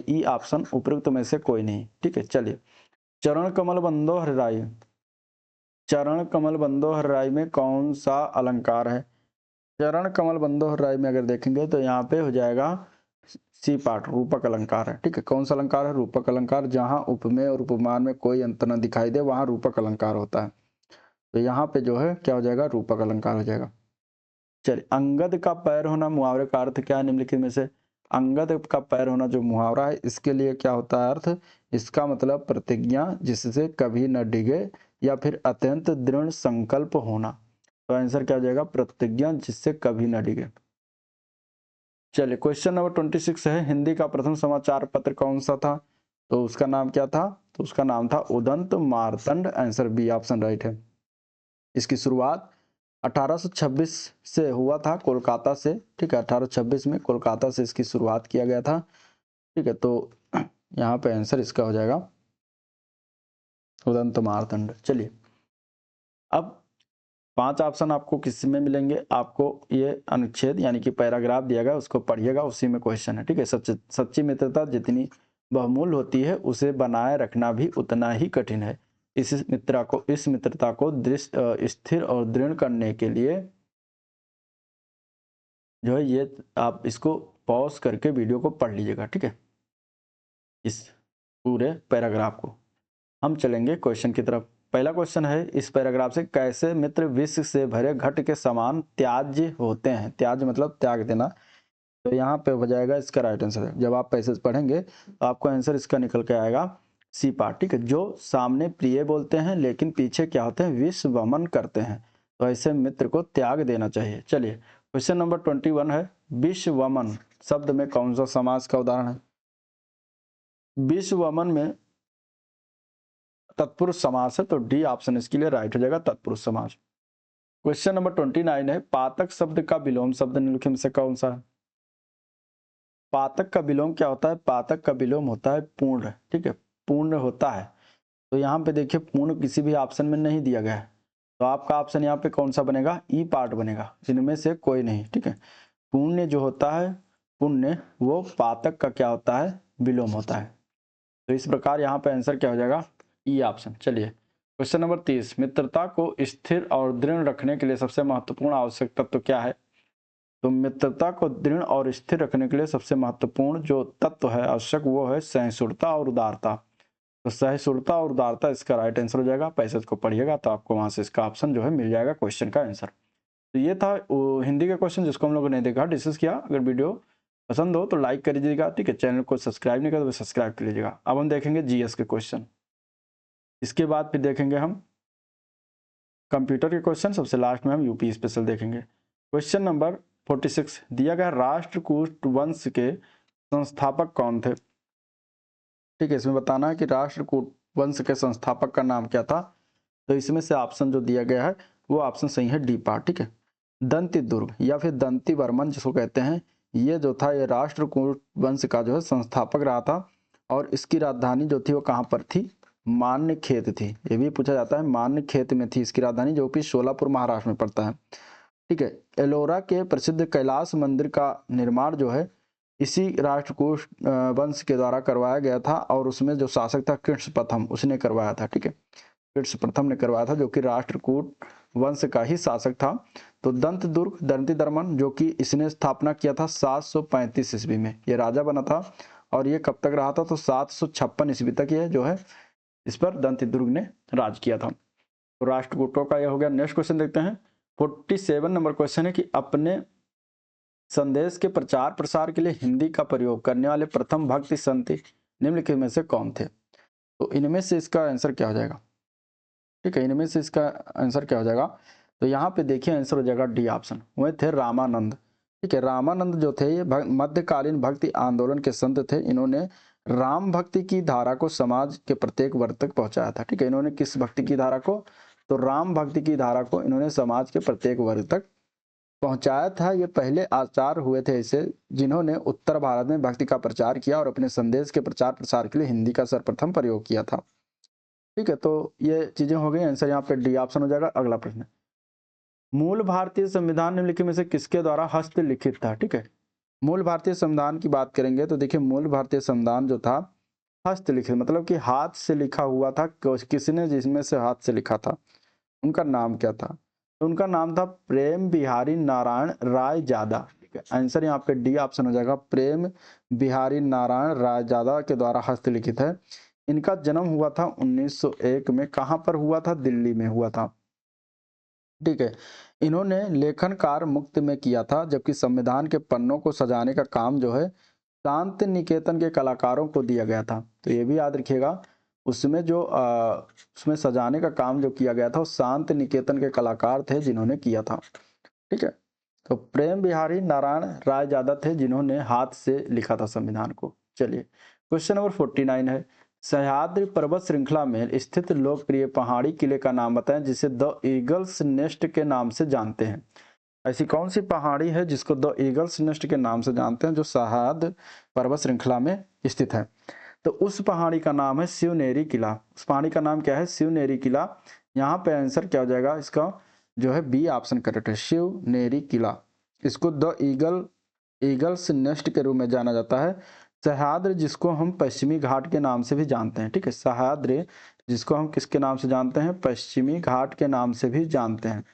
S1: ई ऑप्शन, उपयुक्त में से कोई नहीं, ठीक है। चलिए चरण कमल बंदो हरिराई, चरण कमल बंदो हरिराई में कौन सा अलंकार है? चरण कमल बंदो हरिराई में अगर देखेंगे तो यहाँ पे हो जाएगा सी पार्ट, रूपक अलंकार है, ठीक है। कौन सा अलंकार है? रूपक अलंकार। जहां उपमेय और उपमान में कोई अंतर न दिखाई दे वहां रूपक अलंकार होता है। तो यहाँ पे जो है क्या हो जाएगा? रूपक अलंकार हो जाएगा। चलिए अंगद का पैर होना मुहावरे का अर्थ क्या है? निम्नलिखित में से अंगद का पैर होना जो मुहावरा है इसके लिए क्या होता है अर्थ? इसका मतलब प्रतिज्ञा जिससे कभी न डिगे या फिर अत्यंत दृढ़ संकल्प होना। तो आंसर क्या हो जाएगा? प्रतिज्ञा जिससे कभी न डिगे। चलिए क्वेश्चन नंबर 26 है, हिंदी का प्रथम समाचार पत्र कौन सा था? तो उसका नाम क्या था? तो उसका नाम था Udant Martand. Answer B option right है। इसकी शुरुआत 1826 से हुआ था, कोलकाता से, ठीक है। 1826 में कोलकाता से इसकी शुरुआत किया गया था, ठीक है। तो यहाँ पे आंसर इसका हो जाएगा उदंत मार्तंड। चलिए अब 5 ऑप्शन आपको किस में मिलेंगे? आपको ये अनुच्छेद यानी कि पैराग्राफ दिया गया उसको पढ़िएगा, उसी में क्वेश्चन है, ठीक है। सच्ची मित्रता जितनी बहुमूल्य होती है उसे बनाए रखना भी उतना ही कठिन है। इस मित्रता को स्थिर और दृढ़ करने के लिए जो है ये आप इसको पॉज करके वीडियो को पढ़ लीजिएगा, ठीक है, इस पूरे पैराग्राफ को। हम चलेंगे क्वेश्चन की तरफ। पहला क्वेश्चन है इस पैराग्राफ से, कैसे मित्र विष से भरे घट के समान त्याज्य होते हैं? त्याज्य मतलब त्याग देना। तो यहाँ पे हो जाएगा इसका राइट आंसर। जब आप पैसेज पढ़ेंगे तो आपको आंसर इसका निकल के आएगा सी पार्ट, ठीक है। जो सामने प्रिय बोलते हैं लेकिन पीछे क्या होते हैं? विष वमन करते हैं। तो ऐसे मित्र को त्याग देना चाहिए। चलिए क्वेश्चन नंबर 21 है, विष वमन शब्द में कौन सा समास का उदाहरण है? विष वमन में तत्पुरुष समास है, तो डी ऑप्शन इसके लिए राइट हो जाएगा, तत्पुरुष समास। क्वेश्चन नंबर 29 है, पातक शब्द का विलोम शब्द निम्नलिखित में से कौन सा है? पातक का विलोम क्या होता है? पातक का विलोम होता है पूर्ण, ठीक है, पूर्ण होता है। तो यहाँ पे देखिए पूर्ण किसी भी ऑप्शन में नहीं दिया गया है, तो आपका ऑप्शन यहाँ पे कौन सा बनेगा? ई पार्ट बनेगा, जिनमें से कोई नहीं, ठीक है। पुण्य जो होता है, पुण्य वो पातक का क्या होता है? विलोम होता है। तो इस प्रकार यहाँ पे आंसर क्या हो जाएगा? E option. चलिए क्वेश्चन नंबर 30, मित्रता को स्थिर और दृढ़ रखने के लिए सबसे महत्वपूर्ण आवश्यक तत्व क्या है? तो मित्रता को दृढ़ और स्थिर रखने के लिए सबसे महत्वपूर्ण जो तत्व है आवश्यक वो है सहिष्णुता और उदारता। तो सहिष्णुता और उदारता इसका राइट आंसर हो जाएगा। पैसेज को पढ़िएगा तो आपको वहां से इसका ऑप्शन जो है मिल जाएगा क्वेश्चन का आंसर। तो ये था हिंदी का क्वेश्चन जिसको हम लोगों ने देखा, डिस्कस किया। अगर वीडियो पसंद हो तो लाइक कर दीजिएगा, ठीक है। चैनल को सब्सक्राइब नहीं करा तो सब्सक्राइब कर लीजिएगा। अब हम देखेंगे जीएस के क्वेश्चन, इसके बाद फिर देखेंगे हम कंप्यूटर के क्वेश्चन, सबसे लास्ट में हम यूपी स्पेशल देखेंगे। क्वेश्चन नंबर 46 दिया गया राष्ट्रकूट वंश के संस्थापक कौन थे। ठीक है, इसमें बताना है कि राष्ट्रकूट वंश के संस्थापक का नाम क्या था। तो इसमें से ऑप्शन जो दिया गया है वो ऑप्शन सही है डी पार्ट। ठीक है, दंती दुर्ग या फिर दंती वर्मन जिसको कहते हैं, ये जो था ये राष्ट्रकूट वंश का जो है संस्थापक रहा था। और इसकी राजधानी जो थी वो कहाँ पर थी, मान्य खेत थी। ये भी पूछा जाता है, मान्य खेत में थी इसकी राजधानी, जो कि सोलापुर महाराष्ट्र में पड़ता है। ठीक है, एलोरा के प्रसिद्ध कैलाश मंदिर का निर्माण जो है इसी राष्ट्रकूट वंश के द्वारा करवाया गया था, और उसमें जो शासक था कृष्ण प्रथम उसने करवाया था। ठीक है, कृष्ण प्रथम ने करवाया था, जो कि राष्ट्रकूट वंश का ही शासक था। तो दंत दुर्ग दंती दर्मन जो कि इसने स्थापना किया था 735 ईस्वी में, ये राजा बना था। और ये कब तक रहा था, तो 756 ईस्वी तक ये जो है इस पर दंती दुर्ग ने राज किया था। तो राष्ट्रकूटों का यह हो गया। नेक्स्ट क्वेश्चन देखते हैं। 47 नंबर क्वेश्चन है कि अपने संदेश के प्रचार प्रसार के लिए हिंदी का प्रयोग करने वाले प्रथम भक्ति संत निम्नलिखित में से कौन थे। तो इनमें से इसका आंसर क्या हो जाएगा। ठीक है, इनमें से इसका आंसर क्या हो जाएगा, तो यहाँ पे देखिए आंसर हो जाएगा डी ऑप्शन, वे थे रामानंद। ठीक है, रामानंद जो थे ये मध्यकालीन भक्ति आंदोलन के संत थे। इन्होंने राम भक्ति की धारा को समाज के प्रत्येक वर्ग तक पहुंचाया था। ठीक है, इन्होंने किस भक्ति की धारा को, तो राम भक्ति की धारा को इन्होंने समाज के प्रत्येक वर्ग तक पहुंचाया था। ये पहले आचार्य हुए थे ऐसे जिन्होंने उत्तर भारत में भक्ति का प्रचार किया और अपने संदेश के प्रचार प्रसार के लिए हिंदी का सर्वप्रथम प्रयोग किया था। ठीक है, तो ये चीजें हो गई, आंसर यहाँ पे डी ऑप्शन हो जाएगा। अगला प्रश्न, मूल भारतीय संविधान निम्नलिखित में से किसके द्वारा हस्तलिखित था। ठीक है, मूल भारतीय संविधान की बात करेंगे तो देखिए मूल भारतीय संविधान जो था हस्तलिखित मतलब कि हाथ से लिखा हुआ था। किसने जिसमें से हाथ से लिखा था, उनका नाम क्या था, तो उनका नाम था प्रेम बिहारी नारायण राय जादा। ठीक है, आंसर यहाँ पे डी ऑप्शन हो जाएगा, प्रेम बिहारी नारायण राय जादा के द्वारा हस्तलिखित है। इनका जन्म हुआ था 1901 में, कहाँ पर हुआ था, दिल्ली में हुआ था। ठीक है, इन्होंने लेखन कार्य मुक्त में किया था, जबकि संविधान के पन्नों को सजाने का काम जो है शांति निकेतन के कलाकारों को दिया गया था। तो ये भी याद रखिएगा, उसमें जो उसमें सजाने का काम जो किया गया था वो शांति निकेतन के कलाकार थे जिन्होंने किया था। ठीक है, तो प्रेम बिहारी नारायण राय जादा थे जिन्होंने हाथ से लिखा था संविधान को। चलिए क्वेश्चन नंबर 49 है, सह्याद्री पर्वत श्रृंखला में स्थित लोकप्रिय पहाड़ी किले का नाम बताएं जिसे द ईगल्स नेस्ट के नाम से जानते हैं। ऐसी कौन सी पहाड़ी है जिसको द ईगल्स नेस्ट के नाम से जानते हैं, जो सह्याद्री पर्वत श्रृंखला में स्थित है। तो उस पहाड़ी का नाम है शिवनेरी किला। उस पहाड़ी का नाम क्या है, शिवनेरी किला। यहाँ पे आंसर क्या हो जाएगा इसका, जो है बी ऑप्शन करेक्ट है, शिवनेरी किला। इसको द ईगल्स नेस्ट के रूप में जाना जाता है। सह्याद्री जिसको हम पश्चिमी घाट के नाम से भी जानते हैं। ठीक है, सह्याद्री जिसको हम किसके नाम से जानते हैं, पश्चिमी घाट के नाम से भी जानते हैं।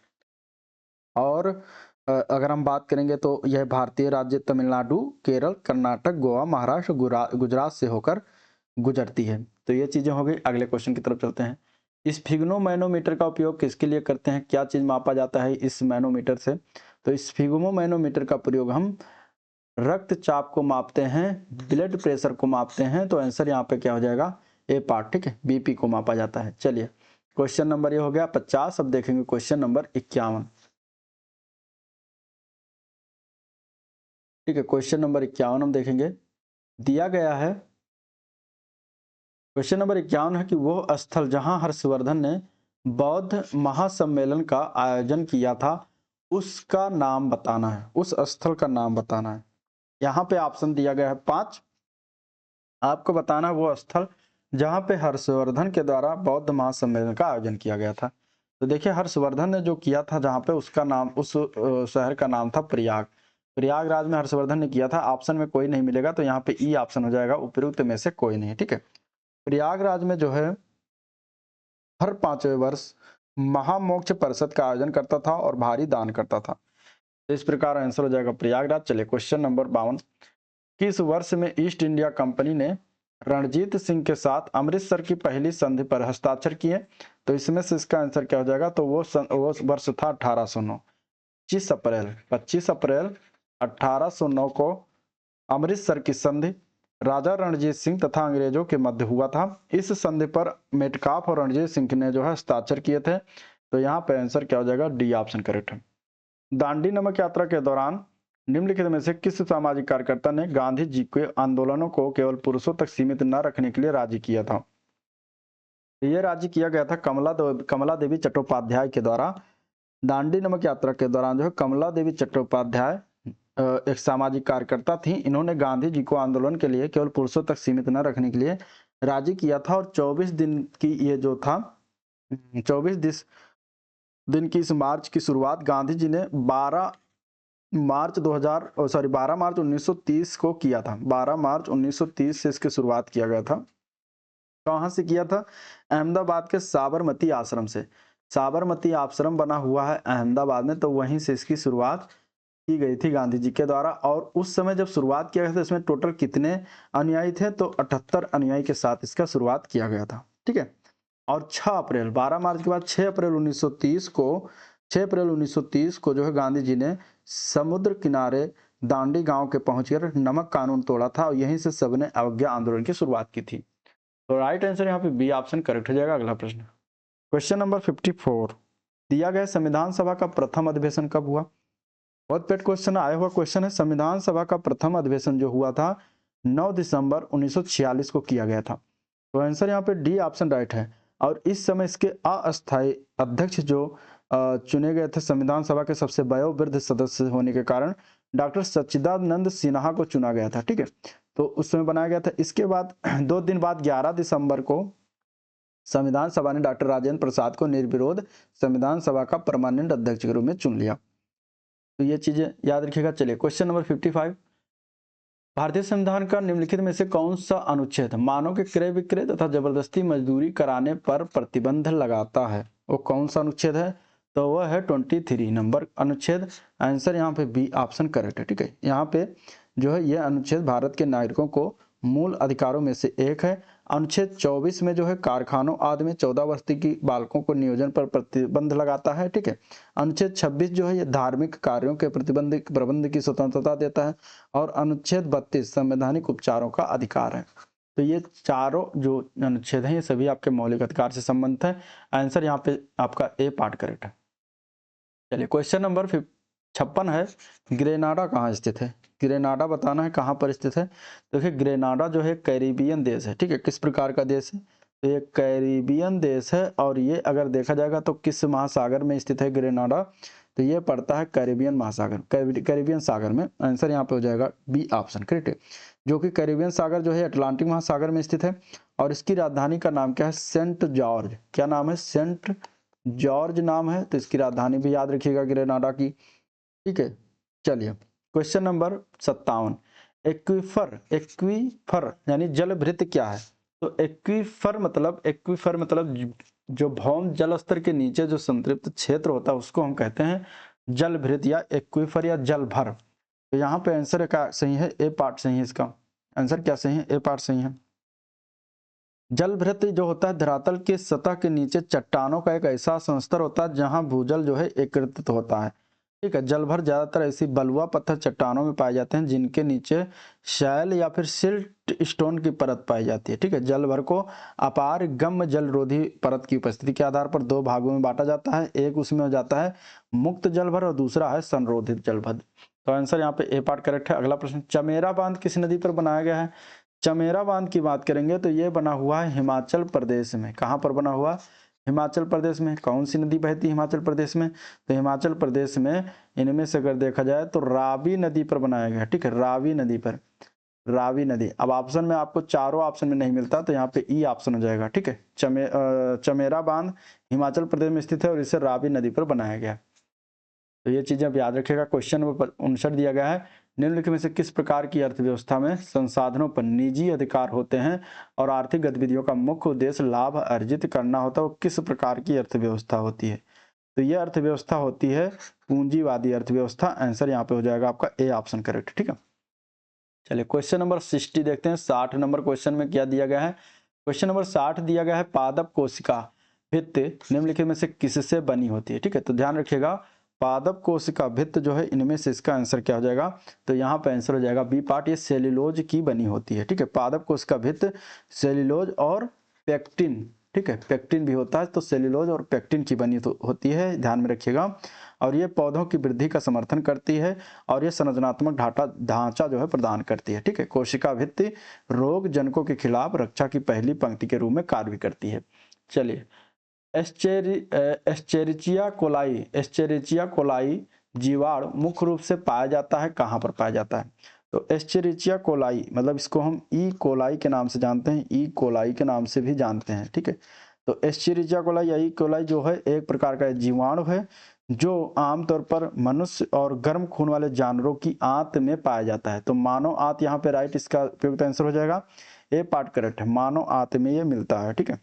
S1: और अगर हम बात करेंगे तो यह भारतीय राज्य तमिलनाडु, केरल, कर्नाटक, गोवा, महाराष्ट्र, गुजरात से होकर गुजरती है। तो ये चीजें हो गई। अगले क्वेश्चन की तरफ चलते हैं। इस फिग्नोमैनोमीटर का उपयोग किसके लिए करते हैं, क्या चीज मापा जाता है इस मैनोमीटर से। तो इस फिग्नोमैनोमीटर का प्रयोग हम रक्तचाप को मापते हैं, ब्लड प्रेशर को मापते हैं। तो आंसर यहाँ पे क्या हो जाएगा, ए पार्ट। ठीक है, बीपी को मापा जाता है। चलिए क्वेश्चन नंबर ये हो गया 50। अब देखेंगे क्वेश्चन नंबर 51। ठीक है, क्वेश्चन नंबर 51 हम देखेंगे। दिया गया है क्वेश्चन नंबर 51 है कि वो स्थल जहां हर्षवर्धन ने बौद्ध महासम्मेलन का आयोजन किया था उसका नाम बताना है, उस स्थल का नाम बताना है। यहाँ पे ऑप्शन दिया गया है 5। आपको बताना है वो स्थल जहां पे हर्षवर्धन के द्वारा बौद्ध महासम्मेलन का आयोजन किया गया था। तो देखिए हर्षवर्धन ने जो किया था जहाँ पे, उसका नाम, उस शहर का नाम था प्रयाग। प्रयागराज में हर्षवर्धन ने किया था। ऑप्शन में कोई नहीं मिलेगा, तो यहाँ पे ई ऑप्शन हो जाएगा, उपयुक्त में से कोई नहीं। ठीक है, प्रयागराज में जो है हर 5वें वर्ष महामोक्ष परिषद का आयोजन करता था और भारी दान करता था। तो इस प्रकार आंसर हो जाएगा प्रयागराज। चलिए क्वेश्चन नंबर 52। किस वर्ष में ईस्ट इंडिया कंपनी ने रणजीत सिंह के साथ अमृतसर की पहली संधि पर हस्ताक्षर किए। तो इसमें से इसका आंसर क्या हो जाएगा, तो वो वर्ष था 1809। 25 अप्रैल 1809 को अमृतसर की संधि राजा रणजीत सिंह तथा अंग्रेजों के मध्य हुआ था। इस संधि पर मेटकाफ और रणजीत सिंह ने जो है हस्ताक्षर किए थे। तो यहाँ पे आंसर क्या हो जाएगा, डी ऑप्शन करेक्ट है। दांडी नमक यात्रा के दौरान निम्नलिखित में से किस सामाजिक कार्यकर्ता ने गांधी जी के आंदोलनों को केवल पुरुषों तक सीमित न रखने के लिए राजी किया था? ये राजी किया गया था कमला देवी चट्टोपाध्याय के द्वारा। दांडी नमक यात्रा के दौरान जो है कमला देवी चट्टोपाध्याय एक सामाजिक कार्यकर्ता थी। इन्होंने गांधी जी को आंदोलन के लिए केवल पुरुषों तक सीमित न रखने के लिए राजी किया था और 24 दिन की ये जो था 24 दिन की इस मार्च की शुरुआत गांधी जी ने 12 मार्च 1930 को किया था। 12 मार्च 1930 से इसकी शुरुआत किया गया था। कहाँ से किया था? अहमदाबाद के साबरमती आश्रम से। साबरमती आश्रम बना हुआ है अहमदाबाद में, तो वहीं से इसकी शुरुआत की गई थी गांधी जी के द्वारा। और उस समय जब शुरुआत किया गया था इसमें टोटल कितने अनुयायी थे? तो 78 अनुयायी के साथ इसका शुरुआत किया गया था। ठीक है। और 6 अप्रैल 12 मार्च के बाद 6 अप्रैल 1930 को जो है गांधी जी ने समुद्र किनारे दांडी गांव के पहुंचकर नमक कानून तोड़ा था और यहीं से सबने अवज्ञा आंदोलन की शुरुआत की थी। तो राइट आंसर यहाँ पे बी ऑप्शन करेक्ट हो जाएगा। अगला प्रश्न, क्वेश्चन नंबर 54 दिया गया संविधान सभा का प्रथम अधिवेशन कब हुआ? बहुत पेट क्वेश्चन आया हुआ क्वेश्चन है। संविधान सभा का प्रथम अधिवेशन जो हुआ था 9 दिसंबर 1946 को किया गया था। तो आंसर यहाँ पे डी ऑप्शन राइट है। और इस समय इसके अस्थायी अध्यक्ष जो चुने गए थे संविधान सभा के सबसे वयोवृद्ध सदस्य होने के कारण डॉक्टर सच्चिदानंद सिन्हा को चुना गया था। ठीक है, तो उस समय बनाया गया था। इसके बाद 2 दिन बाद 11 दिसंबर को संविधान सभा ने डॉक्टर राजेंद्र प्रसाद को निर्विरोध संविधान सभा का परमानेंट अध्यक्ष के रूप में चुन लिया। तो ये चीजें याद रखिएगा। चलिए क्वेश्चन नंबर 55 भारतीय संविधान का निम्नलिखित में से कौन सा अनुच्छेद मानव के क्रय विक्रय तथा जबरदस्ती मजदूरी कराने पर प्रतिबंध लगाता है? वो कौन सा अनुच्छेद है? तो वह है 23 नंबर अनुच्छेद। आंसर यहाँ पे बी ऑप्शन करेक्ट है। ठीक है, यहाँ पे जो है यह अनुच्छेद भारत के नागरिकों को मूल अधिकारों में से एक है। अनुच्छेद 24 में जो है कारखानों आदि में 14 वर्ष की बालकों को नियोजन पर प्रतिबंध लगाता है। ठीक है, अनुच्छेद 26 जो है ये धार्मिक कार्यों के प्रबंध की स्वतंत्रता देता है। और अनुच्छेद 32 संवैधानिक उपचारों का अधिकार है। तो ये चारों जो अनुच्छेद हैं ये सभी आपके मौलिक अधिकार से संबंधित है। आंसर यहाँ पे आपका ए पार्ट करेक्ट है। चलिए क्वेश्चन नंबर 56 है, ग्रेनाडा कहाँ स्थित है? ग्रेनाडा बताना है कहाँ पर स्थित है। देखिए ग्रेनाडा जो है कैरिबियन देश है। ठीक है, किस प्रकार का देश है? तो ये कैरिबियन देश है। और ये अगर देखा जाएगा तो किस महासागर में स्थित है ग्रेनाडा? तो ये पड़ता है कैरिबियन महासागर, कैरिबियन सागर में। आंसर यहाँ पे हो जाएगा बी ऑप्शन करेक्ट है, जो कि कैरिबियन सागर जो है अटलांटिक महासागर में स्थित है। और इसकी राजधानी का नाम क्या है? Saint George. क्या नाम है? सेंट जॉर्ज नाम है। तो इसकी राजधानी भी याद रखिएगा ग्रेनाडा की। ठीक है, चलिए क्वेश्चन नंबर 57 एक्वीफर यानी जलभृत क्या है? तो एक्वीफर मतलब जो भौम जल स्तर के नीचे जो संतृप्त क्षेत्र होता है उसको हम कहते हैं जलभृत या एक्वीफर या जलभर। तो यहाँ पे आंसर क्या सही है? ए पार्ट सही है। इसका आंसर क्या सही है? ए पार्ट सही है। जलभृत जो होता है धरातल के सतह के नीचे चट्टानों का एक ऐसा संस्तर होता है जहां भूजल जो है एकत्रित होता है। ठीक है, जलभर ज्यादातर ऐसी बलुआ पत्थर चट्टानों में पाए जाते हैं जिनके नीचे शैल या फिर सिल्ट स्टोन की परत पाई जाती है। ठीक है, जलभर को अपार गम्य जलरोधी परत की उपस्थिति के आधार पर 2 भागों में बांटा जाता है। एक उसमें हो जाता है मुक्त जलभर और दूसरा है संरोधित जलभर। तो आंसर यहाँ पे ए पार्ट करेक्ट है। अगला प्रश्न, चमेरा बांध किस नदी पर बनाया गया है? चमेरा बांध की बात करेंगे तो ये बना हुआ है हिमाचल प्रदेश में। कहाँ पर बना हुआ? हिमाचल प्रदेश में। कौन सी नदी बहती है हिमाचल प्रदेश में? तो हिमाचल प्रदेश में इनमें से अगर देखा जाए तो रावी नदी पर बनाया गया। ठीक है, रावी नदी पर, रावी नदी। अब ऑप्शन में आपको चारों ऑप्शन में नहीं मिलता तो यहाँ पे ई ऑप्शन हो जाएगा। ठीक है, चमेरा बांध हिमाचल प्रदेश में स्थित है और इसे रावी नदी पर बनाया गया। तो ये चीजें आप याद रखिएगा। क्वेश्चन नंबर 59 दिया गया है, निम्नलिखित में से किस प्रकार की अर्थव्यवस्था में संसाधनों पर निजी अधिकार होते हैं और आर्थिक गतिविधियों का मुख्य उद्देश्य लाभ अर्जित करना होता है? वो किस प्रकार की अर्थव्यवस्था होती है? तो यह अर्थव्यवस्था होती है पूंजीवादी अर्थव्यवस्था। आंसर यहाँ पे हो जाएगा आपका ए ऑप्शन करेक्ट। ठीक है, चलिए क्वेश्चन नंबर 60 देखते हैं। 60 नंबर क्वेश्चन में क्या दिया गया है? क्वेश्चन नंबर 60 दिया गया है, पादप कोशिका भित्ति निम्नलिखित में से किससे बनी होती है? ठीक है, तो ध्यान रखिएगा पादप कोशिका भित्त जो है इनमें से इसका आंसर क्या हो जाएगा? तो यहाँ पे आंसर हो जाएगा बी पार्ट, ये सेल्यूलोज की बनी होती है। ठीक है, पादप कोशिका भित्त सेल्यूलोज और पेक्टिन, ठीक है, पेक्टिन भी होता है, तो सेल्यूलोज और पेक्टिन की बनी होती है, ध्यान में रखिएगा। और ये पौधों की वृद्धि का समर्थन करती है और ये संरचनात्मक ढांचा जो है प्रदान करती है। ठीक है, कोशिका भित्ति रोग जनकों के खिलाफ रक्षा की पहली पंक्ति के रूप में कार्य भी करती है। चलिए, एस्चेरिचिया कोलाई जीवाणु मुख्य रूप से पाया जाता है, कहाँ पर पाया जाता है? तो एस्चेरिचिया कोलाई मतलब इसको हम ई कोलाई के नाम से जानते हैं, ई कोलाई के नाम से भी जानते हैं। ठीक है, तो एस्चेरिचिया कोलाई या ई कोलाई जो है एक प्रकार का जीवाणु है जो आमतौर पर मनुष्य और गर्म खून वाले जानवरों की आंत में पाया जाता है। तो मानव आंत यहाँ पे राइट, इसका उपयुक्त आंसर हो जाएगा ए पार्ट करेक्ट है, मानव आंत में ये मिलता है। ठीक है,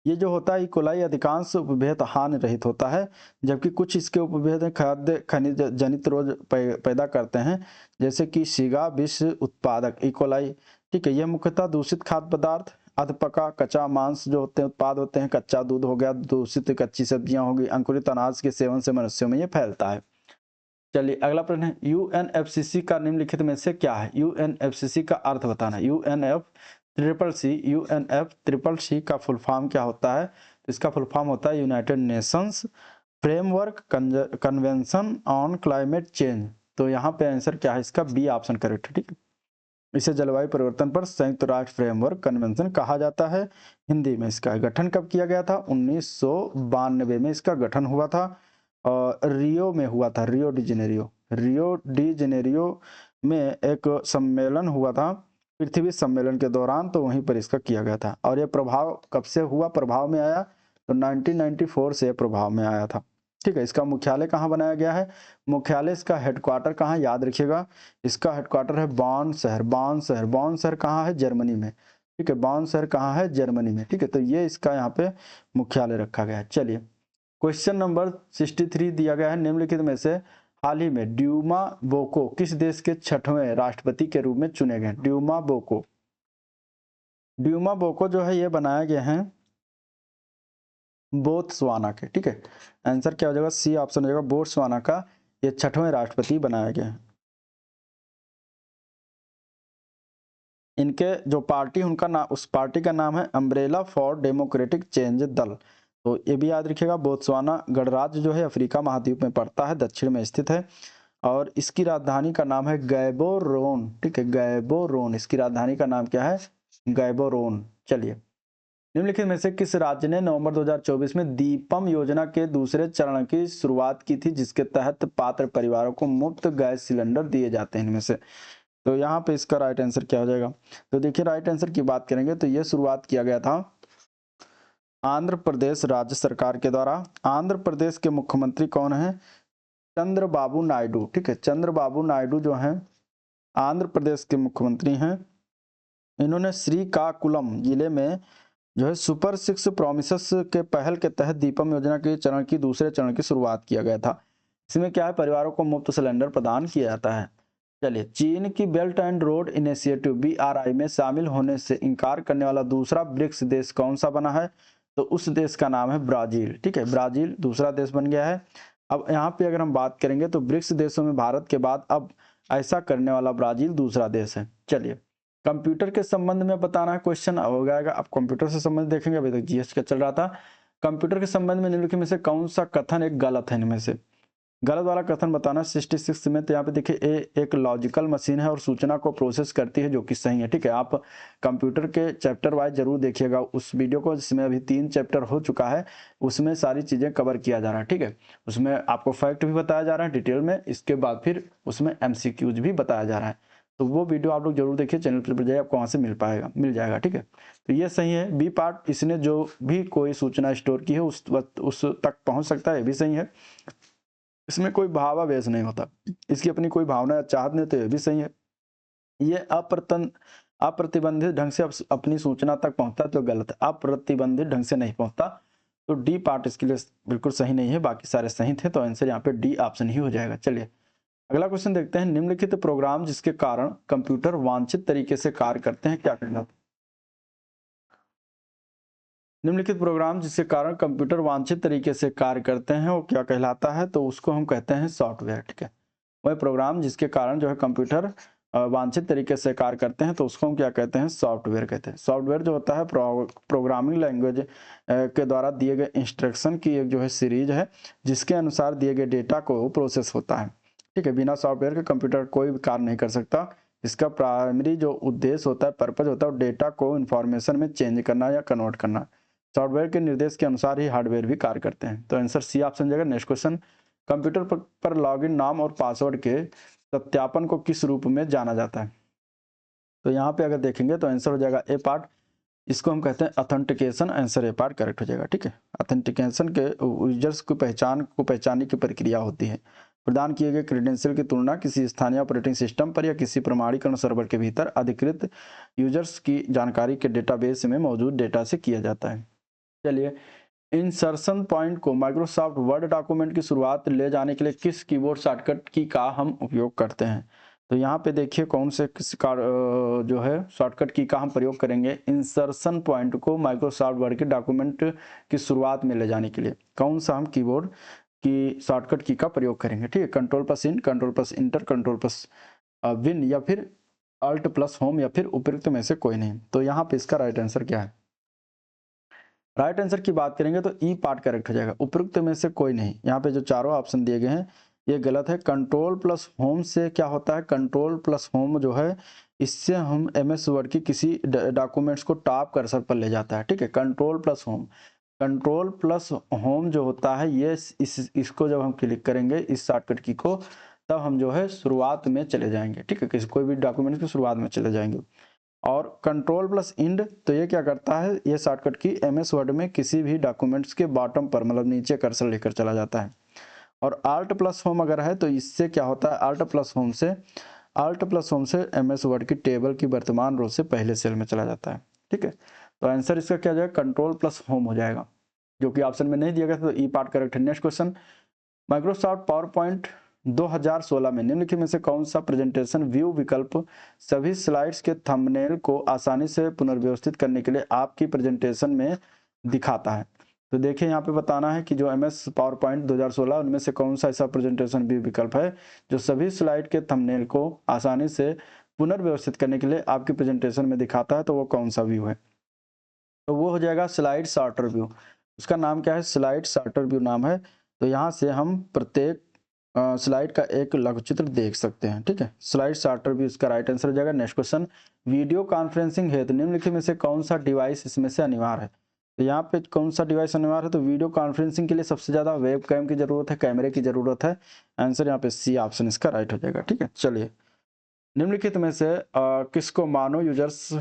S1: ये जो होता है इकोलाई अधिकांश उपभेद हानि रहित होता है, जबकि कुछ इसके उपभेद खाद्य खनिज जनित रोग पैदा करते हैं, जैसे कि सीगा विष उत्पादक इकोलाई। ठीक है, यह मुख्यतः दूषित खाद्य पदार्थ, अधपका कच्चा मांस जो होते हैं उत्पाद होते हैं, कच्चा दूध हो गया, दूषित कच्ची सब्जियां होगी, अंकुरित अनाज के सेवन से मनुष्यों में ये फैलता है। चलिए अगला प्रश्न है, यूएनएफसीसी का निम्नलिखित में से क्या है? यूएनएफसीसी का अर्थ बताना। यूएनएफ का फुल फॉर्म क्या होता है? तो इसका फुल फॉर्म होता है United Nations framework convention on climate change. तो यहाँ पे आंसर क्या है इसका? बी ऑप्शन करेक्ट है। ठीक है, इसे जलवायु परिवर्तन पर संयुक्त राष्ट्र फ्रेमवर्क कन्वेंशन कहा जाता है। हिंदी में इसका गठन कब किया गया था? 1992 में इसका गठन हुआ था और रियो में हुआ था, रियो डी जेनेरियो में एक सम्मेलन हुआ था, पृथ्वी सम्मेलन के दौरान, तो वहीं पर इसका किया गया था। और यह प्रभाव कब से हुआ, प्रभाव में आया? तो 1994 से प्रभाव में आया था। ठीक है, इसका मुख्यालय कहाँ बनाया गया है? मुख्यालय इसका हेडक्वार्टर कहाँ, याद रखिएगा, इसका हेडक्वार्टर है बॉन शहर कहाँ है? जर्मनी में। ठीक है, बॉन शहर कहाँ है? जर्मनी में। ठीक है, तो ये इसका यहाँ पे मुख्यालय रखा गया है। चलिए, क्वेश्चन नंबर 63 दिया गया है, निम्नलिखित में से हाल ही में ड्यूमा बोको किस देश के 6वें राष्ट्रपति के रूप में चुने गए? ड्यूमा बोको जो है ये बनाए गए हैं बोत्सवाना के। ठीक है, आंसर क्या हो जाएगा? सी ऑप्शन हो जाएगा, बोत्सवाना का ये 6वें राष्ट्रपति बनाए गए हैं। इनके जो पार्टी उनका नाम, उस पार्टी का नाम है अम्ब्रेला फॉर डेमोक्रेटिक चेंज दल। तो ये भी याद रखिएगा, बोत्सवाना गणराज्य जो है अफ्रीका महाद्वीप में पड़ता है, दक्षिण में स्थित है और इसकी राजधानी का नाम है गैबोरोन। ठीक है, गैबोरोन, इसकी राजधानी का नाम क्या है? गैबोरोन। चलिए, निम्नलिखित में से किस राज्य ने नवंबर 2024 में दीपम योजना के दूसरे चरण की शुरुआत की थी, जिसके तहत पात्र परिवारों को मुफ्त गैस सिलेंडर दिए जाते हैं? इनमें से तो यहाँ पे इसका राइट आंसर क्या हो जाएगा? तो देखिए, राइट आंसर की बात करेंगे तो ये शुरुआत किया गया था आंध्र प्रदेश राज्य सरकार के द्वारा। आंध्र प्रदेश के मुख्यमंत्री कौन है? चंद्रबाबू नायडू। ठीक है, चंद्रबाबू नायडू जो हैं आंध्र प्रदेश के मुख्यमंत्री हैं। इन्होंने श्रीकाकुलम जिले में जो है सुपर 6 प्रॉमिसेस के पहल के तहत दीपम योजना के दूसरे चरण की शुरुआत किया गया था। इसमें क्या है? परिवारों को मुफ्त सिलेंडर प्रदान किया जाता है। चलिए, चीन की belt and road initiative BRI में शामिल होने से इनकार करने वाला दूसरा ब्रिक्स देश कौन सा बना है? तो उस देश का नाम है ब्राजील। ठीक है, ब्राजील दूसरा देश बन गया है। अब यहाँ पे अगर हम बात करेंगे तो ब्रिक्स देशों में भारत के बाद अब ऐसा करने वाला ब्राजील दूसरा देश है। चलिए, कंप्यूटर के संबंध में बताना है, क्वेश्चन हो जाएगा। आप कंप्यूटर से संबंध देखेंगे, अभी तक GS का चल रहा था। कंप्यूटर के संबंध में निम्नलिखित में से कौन सा कथन एक गलत है? इनमें से गलत वाला कथन बताना। 66 में तो यहाँ पे देखिए एक लॉजिकल मशीन है और सूचना को प्रोसेस करती है, जो कि सही है। ठीक है, आप कंप्यूटर के चैप्टर वाइज जरूर देखिएगा उस वीडियो को, जिसमें अभी 3 चैप्टर हो चुका है, उसमें सारी चीजें कवर किया जा रहा है। ठीक है, उसमें आपको फैक्ट भी बताया जा रहा है डिटेल में, इसके बाद फिर उसमें MCQs भी बताया जा रहा है। तो वो वीडियो आप लोग जरूर देखिए, चैनल पर जाइए, आपको वहाँ से मिल जाएगा। ठीक है, तो ये सही है। बी पार्ट, इसने जो भी कोई सूचना स्टोर की है उस तक पहुँच सकता है, ये भी सही है। इसमें कोई भावावेश नहीं होता, इसकी अपनी कोई भावना या चाहत नहीं, तो ये भी सही है। ये अप्रतिबंधित ढंग से अपनी सूचना तक पहुंचता है, तो गलत है। अप्रतिबंधित ढंग से नहीं पहुंचता, तो डी पार्ट इसके लिए बिल्कुल सही नहीं है। बाकी सारे सही थे, तो आंसर यहाँ पे डी ऑप्शन ही हो जाएगा। चलिए, अगला क्वेश्चन देखते हैं। निम्नलिखित प्रोग्राम जिसके कारण कंप्यूटर वांछित तरीके से कार्य करते हैं क्या कहलाता है? निम्नलिखित प्रोग्राम जिसके कारण कंप्यूटर वांछित तरीके से कार्य करते हैं वो क्या कहलाता है? तो उसको हम कहते हैं सॉफ्टवेयर। ठीक है, वह प्रोग्राम जिसके कारण जो है कंप्यूटर वांछित तरीके से कार्य करते हैं तो उसको हम क्या कहते हैं, सॉफ्टवेयर कहते हैं। सॉफ्टवेयर जो होता है प्रोग्रामिंग लैंग्वेज के द्वारा दिए गए इंस्ट्रक्शन की एक जो है सीरीज है, जिसके अनुसार दिए गए डेटा को प्रोसेस होता है। ठीक है, बिना सॉफ्टवेयर के कंप्यूटर कोई भी कार्य नहीं कर सकता। इसका प्राइमरी जो उद्देश्य होता है, पर्पज होता है, वो डेटा को इन्फॉर्मेशन में चेंज करना या कन्वर्ट करना। सॉफ्टवेयर के निर्देश के अनुसार ही हार्डवेयर भी कार्य करते हैं। तो आंसर सी ऑप्शन जाएगा। नेक्स्ट क्वेश्चन, कंप्यूटर पर लॉगिन नाम और पासवर्ड के सत्यापन को किस रूप में जाना जाता है? तो यहाँ पे अगर देखेंगे तो आंसर हो जाएगा ए पार्ट। इसको हम कहते हैं authentication. Answer A part correct हो जाएगा। ठीक है, ऑथेंटिकेशन के यूजर्स की पहचानने की प्रक्रिया होती है। प्रदान किए गए क्रेडेंशियल की तुलना किसी स्थानीय ऑपरेटिंग सिस्टम पर या किसी प्रमाणीकरण सर्वर के भीतर अधिकृत यूजर्स की जानकारी के डेटाबेस में मौजूद डेटा से किया जाता है। चलिए, इंसर्शन पॉइंट को माइक्रोसॉफ्ट वर्ड डॉक्यूमेंट की शुरुआत ले जाने के लिए किस कीबोर्ड शॉर्टकट की का हम उपयोग करते हैं? तो यहाँ पे देखिए कौन से किस का जो है शॉर्टकट की का हम प्रयोग करेंगे इंसर्शन पॉइंट को माइक्रोसॉफ्ट वर्ड के डॉक्यूमेंट की शुरुआत में ले जाने के लिए कौन सा हम कीबोर्ड की शॉर्टकट की का प्रयोग करेंगे? ठीक है, control plus in, control plus enter, control plus win या फिर अल्ट प्लस होम या फिर उपयुक्त में से कोई नहीं। तो यहाँ पे इसका राइट आंसर क्या है? राइट आंसर की बात करेंगे तो ई पार्ट करेक्ट हो जाएगा। उपयुक्त में से कोई नहीं। यहाँ पे जो चारों ऑप्शन दिए गए हैं ये गलत है। कंट्रोल प्लस होम से क्या होता है? कंट्रोल प्लस होम जो है इससे हम एमएस वर्ड की किसी डॉक्यूमेंट्स को टॉप कर्सर पर ले जाता है। ठीक है, control plus home. Control plus home जो होता है ये इसको जब हम क्लिक करेंगे इस शॉर्टकट की को, तब हम जो है शुरुआत में चले जाएंगे। ठीक है, किसी कोई भी डॉक्यूमेंट की शुरुआत में चले जाएंगे। और कंट्रोल प्लस इंड तो ये क्या करता है? ये शॉर्टकट की एमएस वर्ड में किसी भी डॉक्यूमेंट्स के बॉटम पर मतलब नीचे कर्सर लेकर चला जाता है। और आल्ट प्लस होम अगर है तो इससे क्या होता है? आल्ट प्लस होम से एमएस वर्ड की टेबल की वर्तमान रो से पहले सेल में चला जाता है। ठीक है, तो आंसर इसका क्या जाएगा? कंट्रोल प्लस होम हो जाएगा, जो कि ऑप्शन में नहीं दिया गया था। तो ई पार्ट करेक्ट है। Next question, Microsoft power point 2016 में निम्नलिखित में से कौन सा प्रेजेंटेशन व्यू विकल्प सभी स्लाइड्स के थंबनेल को आसानी से पुनर्व्यवस्थित करने के लिए आपकी प्रेजेंटेशन में दिखाता है? तो देखिए यहाँ पे बताना है कि जो एमएस पावर पॉइंट 2016 उनमें से कौन सा ऐसा प्रेजेंटेशन व्यू विकल्प है जो सभी स्लाइड के थंबनेल को आसानी से पुनर्व्यवस्थित करने के लिए आपकी प्रेजेंटेशन में दिखाता है। तो वो कौन सा व्यू है? तो वो हो जाएगा स्लाइड सॉर्टर व्यू। उसका नाम क्या है? स्लाइड सॉर्टर व्यू नाम है। तो यहाँ से हम प्रत्येक स्लाइड का एक लघु चित्र देख सकते हैं। ठीक है, स्लाइड सॉर्टर भी इसका राइट आंसर हो जाएगा। नेक्स्ट क्वेश्चन, वीडियो कॉन्फ्रेंसिंग हेतु निम्नलिखित में से कौन सा डिवाइस इसमें से अनिवार्य है? तो यहाँ पे कौन सा डिवाइस अनिवार्य है? तो वीडियो कॉन्फ्रेंसिंग के लिए सबसे ज्यादा वेब कैम की जरूरत है, कैमरे की जरूरत है। आंसर यहाँ पे सी ऑप्शन इसका राइट हो जाएगा। ठीक है, चलिए, निम्नलिखित में से किसको मानव यूजर्स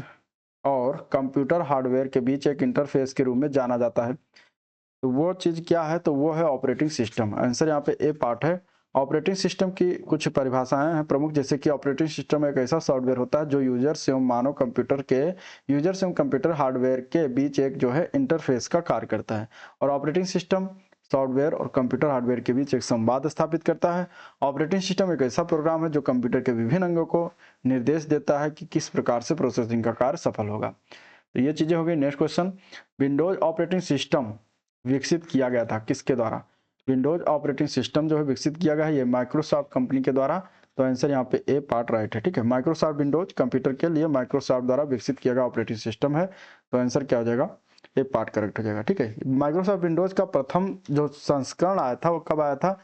S1: और कंप्यूटर हार्डवेयर के बीच एक इंटरफेस के रूप में जाना जाता है? तो वो चीज़ क्या है? तो वो है ऑपरेटिंग सिस्टम। आंसर यहाँ पे ए पार्ट है। ऑपरेटिंग सिस्टम की कुछ परिभाषाएं हैं प्रमुख, जैसे कि ऑपरेटिंग सिस्टम एक ऐसा सॉफ्टवेयर होता है जो यूजर्स एवं मानव कंप्यूटर हार्डवेयर के बीच एक जो है इंटरफेस का कार्य करता है। और ऑपरेटिंग सिस्टम सॉफ्टवेयर और कंप्यूटर हार्डवेयर के बीच एक संवाद स्थापित करता है। ऑपरेटिंग सिस्टम एक ऐसा प्रोग्राम है जो कंप्यूटर के विभिन्न अंगों को निर्देश देता है कि किस प्रकार से प्रोसेसिंग का कार्य सफल होगा। तो ये चीजें हो गई। Next question, Windows operating system विकसित किया गया था किसके द्वारा? विंडोज ऑपरेटिंग सिस्टम जो है विकसित किया गया है ये माइक्रोसॉफ्ट कंपनी के द्वारा। तो आंसर यहाँ पे ए पार्ट राइट है। ठीक है, माइक्रोसॉफ्ट विंडोज कंप्यूटर के लिए माइक्रोसॉफ्ट द्वारा विकसित किया गया ऑपरेटिंग सिस्टम है। तो आंसर क्या हो जाएगा? ए पार्ट करेक्ट हो जाएगा। ठीक है, माइक्रोसॉफ्ट विंडोज का प्रथम जो संस्करण आया था वो कब आया था?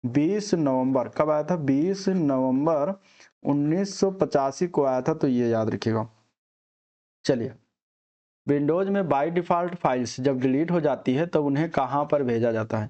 S1: 20 नवंबर। कब आया था? 20 नवंबर 1985 को आया था। तो ये याद रखिएगा। चलिए, विंडोज में बाय डिफ़ॉल्ट फाइल्स जब डिलीट हो जाती है तब उन्हें कहाँ पर भेजा जाता है?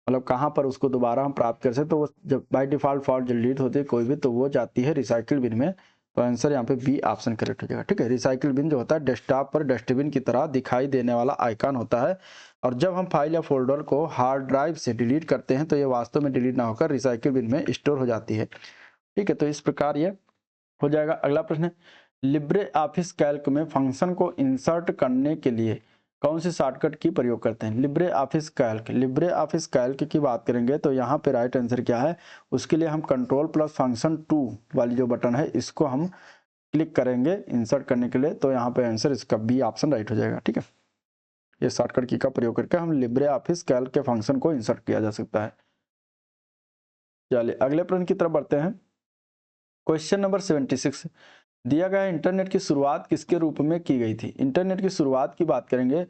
S1: मतलब कहाँ पर उसको दोबारा हम प्राप्त कर सकते? तो वो जब बाय डिफ़ॉल्ट फाइल डिलीट होती है कोई भी तो वो जाती है रिसाइकिल बिन में। तो आंसर यहाँ पे बी ऑप्शन करेक्ट हो जाएगा। ठीक है, रिसाइकिल बिन जो होता है डेस्कटॉप पर डस्टबिन की तरह दिखाई देने वाला आइकन होता है। और जब हम फाइल या फोल्डर को हार्ड ड्राइव से डिलीट करते हैं तो ये वास्तव में डिलीट ना होकर रिसाइकिल बिन में स्टोर हो जाती है। ठीक है, तो इस प्रकार ये हो जाएगा। अगला प्रश्न है, लिब्रे ऑफिस कैल्क में फंक्शन को इंसर्ट करने के लिए कौन सी शॉर्टकट की प्रयोग करते हैं? लिब्रे ऑफिस कैल्क की बात करेंगे तो यहाँ पे राइट आंसर क्या है? उसके लिए हम कंट्रोल प्लस फंक्शन 2 वाली जो बटन है इसको हम क्लिक करेंगे इंसर्ट करने के लिए। तो यहाँ पे आंसर इसका बी ऑप्शन राइट हो जाएगा। ठीक है, ये शॉर्टकट की का प्रयोग करके हम लिब्रे ऑफिस कैल्क के फंक्शन को इंसर्ट किया जा सकता है। चलिए अगले प्रश्न की तरफ बढ़ते हैं। क्वेश्चन नंबर 76 दिया गया है, इंटरनेट की शुरुआत किसके रूप में की गई थी। इंटरनेट की शुरुआत की बात करेंगे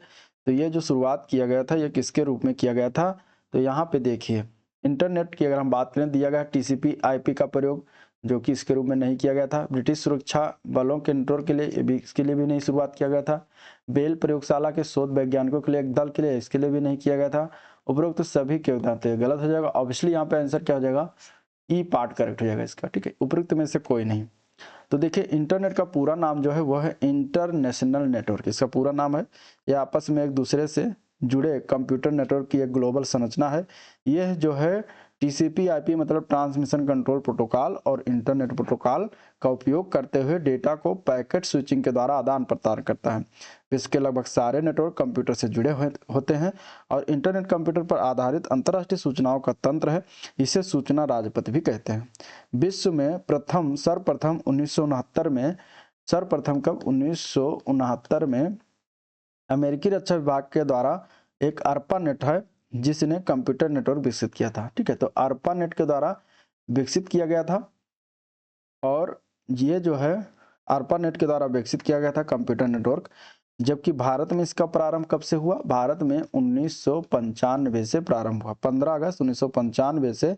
S1: तो ये जो शुरुआत किया गया था ये किसके रूप में किया गया था। तो यहाँ पे देखिए इंटरनेट की अगर हम बात करें, दिया गया टीसीपी आईपी का प्रयोग जो कि इसके रूप में नहीं किया गया था। ब्रिटिश सुरक्षा बलों के नेटवर्क के लिए भी, इसके लिए भी नहीं शुरुआत किया गया था। बेल प्रयोगशाला के शोध वैज्ञानिकों के लिए एक दल के लिए, इसके लिए भी नहीं किया गया था। उपरोक्त तो सभी के उदाहरण गलत हो जाएगा। ऑब्वियसली यहाँ पे आंसर क्या हो जाएगा, ई पार्ट करेक्ट हो जाएगा इसका, ठीक है। उपरोक्त में से कोई नहीं। तो देखिए इंटरनेट का पूरा नाम जो है वह है इंटरनेशनल नेटवर्क, इसका पूरा नाम है। यह आपस में एक दूसरे से जुड़े कंप्यूटर नेटवर्क की एक ग्लोबल संरचना है। यह जो है टीसीपी आईपी मतलब ट्रांसमिशन कंट्रोल प्रोटोकॉल और इंटरनेट प्रोटोकॉल का उपयोग करते हुए डेटा को पैकेट स्विचिंग के द्वारा आदान प्रदान करता है। विश्व के लगभग सारे नेटवर्क कंप्यूटर से जुड़े होते हैं और इंटरनेट कंप्यूटर पर आधारित अंतर्राष्ट्रीय सूचनाओं का तंत्र है। इसे सूचना राजपथ भी कहते हैं। विश्व में सर्वप्रथम 1969 में, सर्वप्रथम कब 1969 में अमेरिकी रक्षा विभाग के द्वारा एक ARPANET है जिसने कंप्यूटर नेटवर्क विकसित किया था, ठीक है। तो ARPANET के द्वारा विकसित किया गया था और ये जो है ARPANET के द्वारा विकसित किया गया था कंप्यूटर नेटवर्क। जबकि भारत में इसका प्रारंभ कब से हुआ, भारत में 1995 से प्रारंभ हुआ। 15 अगस्त 1995 से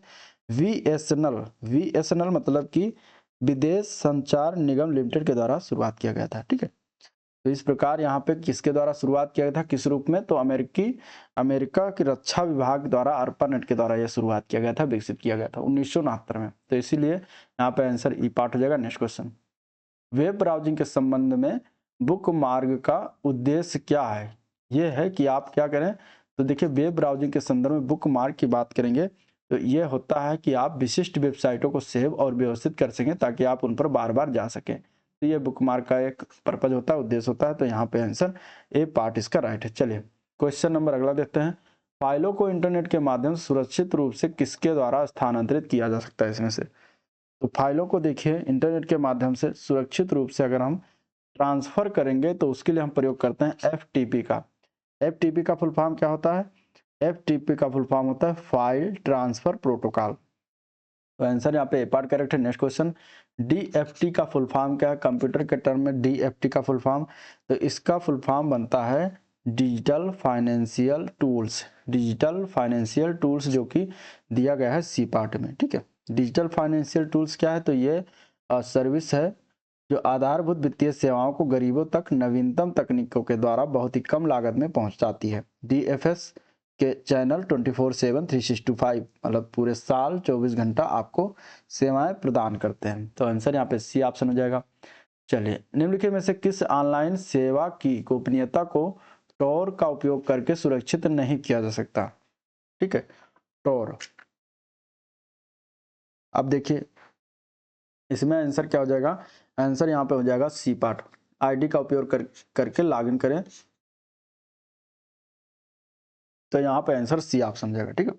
S1: VSNL मतलब कि विदेश संचार निगम लिमिटेड के द्वारा शुरुआत किया गया था, ठीक है। तो इस प्रकार यहाँ पे किसके द्वारा शुरुआत किया गया था, किस रूप में, तो अमेरिका की रक्षा विभाग द्वारा ARPANET के द्वारा यह शुरुआत किया गया था, विकसित किया गया था 1969 में। तो इसीलिए यहाँ पे आंसर ई पार्ट हो जाएगा। नेक्स्ट क्वेश्चन, वेब ब्राउजिंग के संबंध में बुक मार्ग का उद्देश्य क्या है। यह है कि आप क्या करें, तो देखिए वेब ब्राउजिंग के संदर्भ में बुक मार्ग की बात करेंगे तो ये होता है कि आप विशिष्ट वेबसाइटों को सेव और व्यवस्थित कर सकें ताकि आप उन पर बार बार जा सकें। तो ये बुक मार्क का एक पर्पज होता है, उद्देश्य होता है। तो यहाँ पे आंसर ए पार्ट इसका राइट है। चलिए क्वेश्चन नंबर अगला देखते हैं। फाइलों को इंटरनेट के माध्यम से सुरक्षित रूप से किसके द्वारा स्थानांतरित किया जा सकता है इसमें से। तो फाइलों को देखिए इंटरनेट के माध्यम से सुरक्षित रूप से अगर हम ट्रांसफर करेंगे तो उसके लिए हम प्रयोग करते हैं FTP का। FTP का फुल फॉर्म क्या होता है, FTP का फुल फॉर्म होता है फाइल ट्रांसफर प्रोटोकॉल। तो आंसर यहाँ पे ए पार्ट करेक्ट है। नेक्स्ट क्वेश्चन, DFT का फुल फॉर्म क्या है, कंप्यूटर के टर्म में DFT का फुल फॉर्म, तो इसका फुल फॉर्म बनता है digital financial tools. Digital financial tools जो कि दिया गया है सी पार्ट में, ठीक है। डिजिटल फाइनेंशियल टूल्स क्या है, तो ये सर्विस है जो आधारभूत वित्तीय सेवाओं को गरीबों तक नवीनतम तकनीकों के द्वारा बहुत ही कम लागत में पहुंचाती है। DFS के चैनल 24/7 365 मतलब पूरे साल 24 घंटा आपको सेवाएं प्रदान करते हैं। तो आंसर यहाँ पे सी ऑप्शन हो जाएगा। चलिए निम्नलिखित में से किस ऑनलाइन सेवा की गोपनीयता को टॉर का उपयोग करके सुरक्षित नहीं किया जा सकता, ठीक है। टॉर, अब देखिए इसमें आंसर क्या हो जाएगा, आंसर यहाँ पे हो जाएगा सी पार्ट। ID का उपयोग करके लॉगिन करें तो यहाँ पे आंसर सी ऑप्शन जाएगा, ठीक है।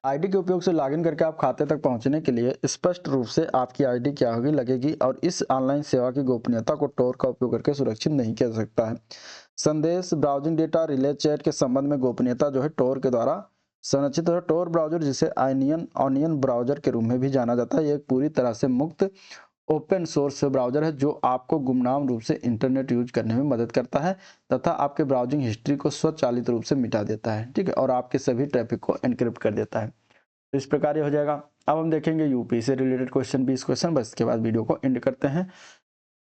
S1: ID के उपयोग से लॉगिन करके आप खाते तक पहुंचने के लिए स्पष्ट रूप से आपकी ID क्या होगी लगेगी और इस ऑनलाइन सेवा की गोपनीयता को टॉर का उपयोग करके सुरक्षित नहीं किया जा सकता है। संदेश, ब्राउजिंग डेटा, रिले चैट के संबंध में गोपनीयता जो है टॉर के द्वारा संरक्षित है। टॉर ब्राउजर जिसे ऑनियन ब्राउजर के रूप में भी जाना जाता है, यह एक पूरी तरह से मुक्त ओपन सोर्स ब्राउजर है जो आपको गुमनाम रूप से इंटरनेट यूज करने में मदद करता है तथा आपके ब्राउजिंग हिस्ट्री को स्वचालित रूप से मिटा देता है, ठीक है, और आपके सभी ट्रैफिक को एनक्रिप्ट कर देता है। तो इस प्रकार ये हो जाएगा। अब हम देखेंगे यूपी से रिलेटेड क्वेश्चन 20 क्वेश्चन, बस इसके बाद वीडियो को एंड करते हैं।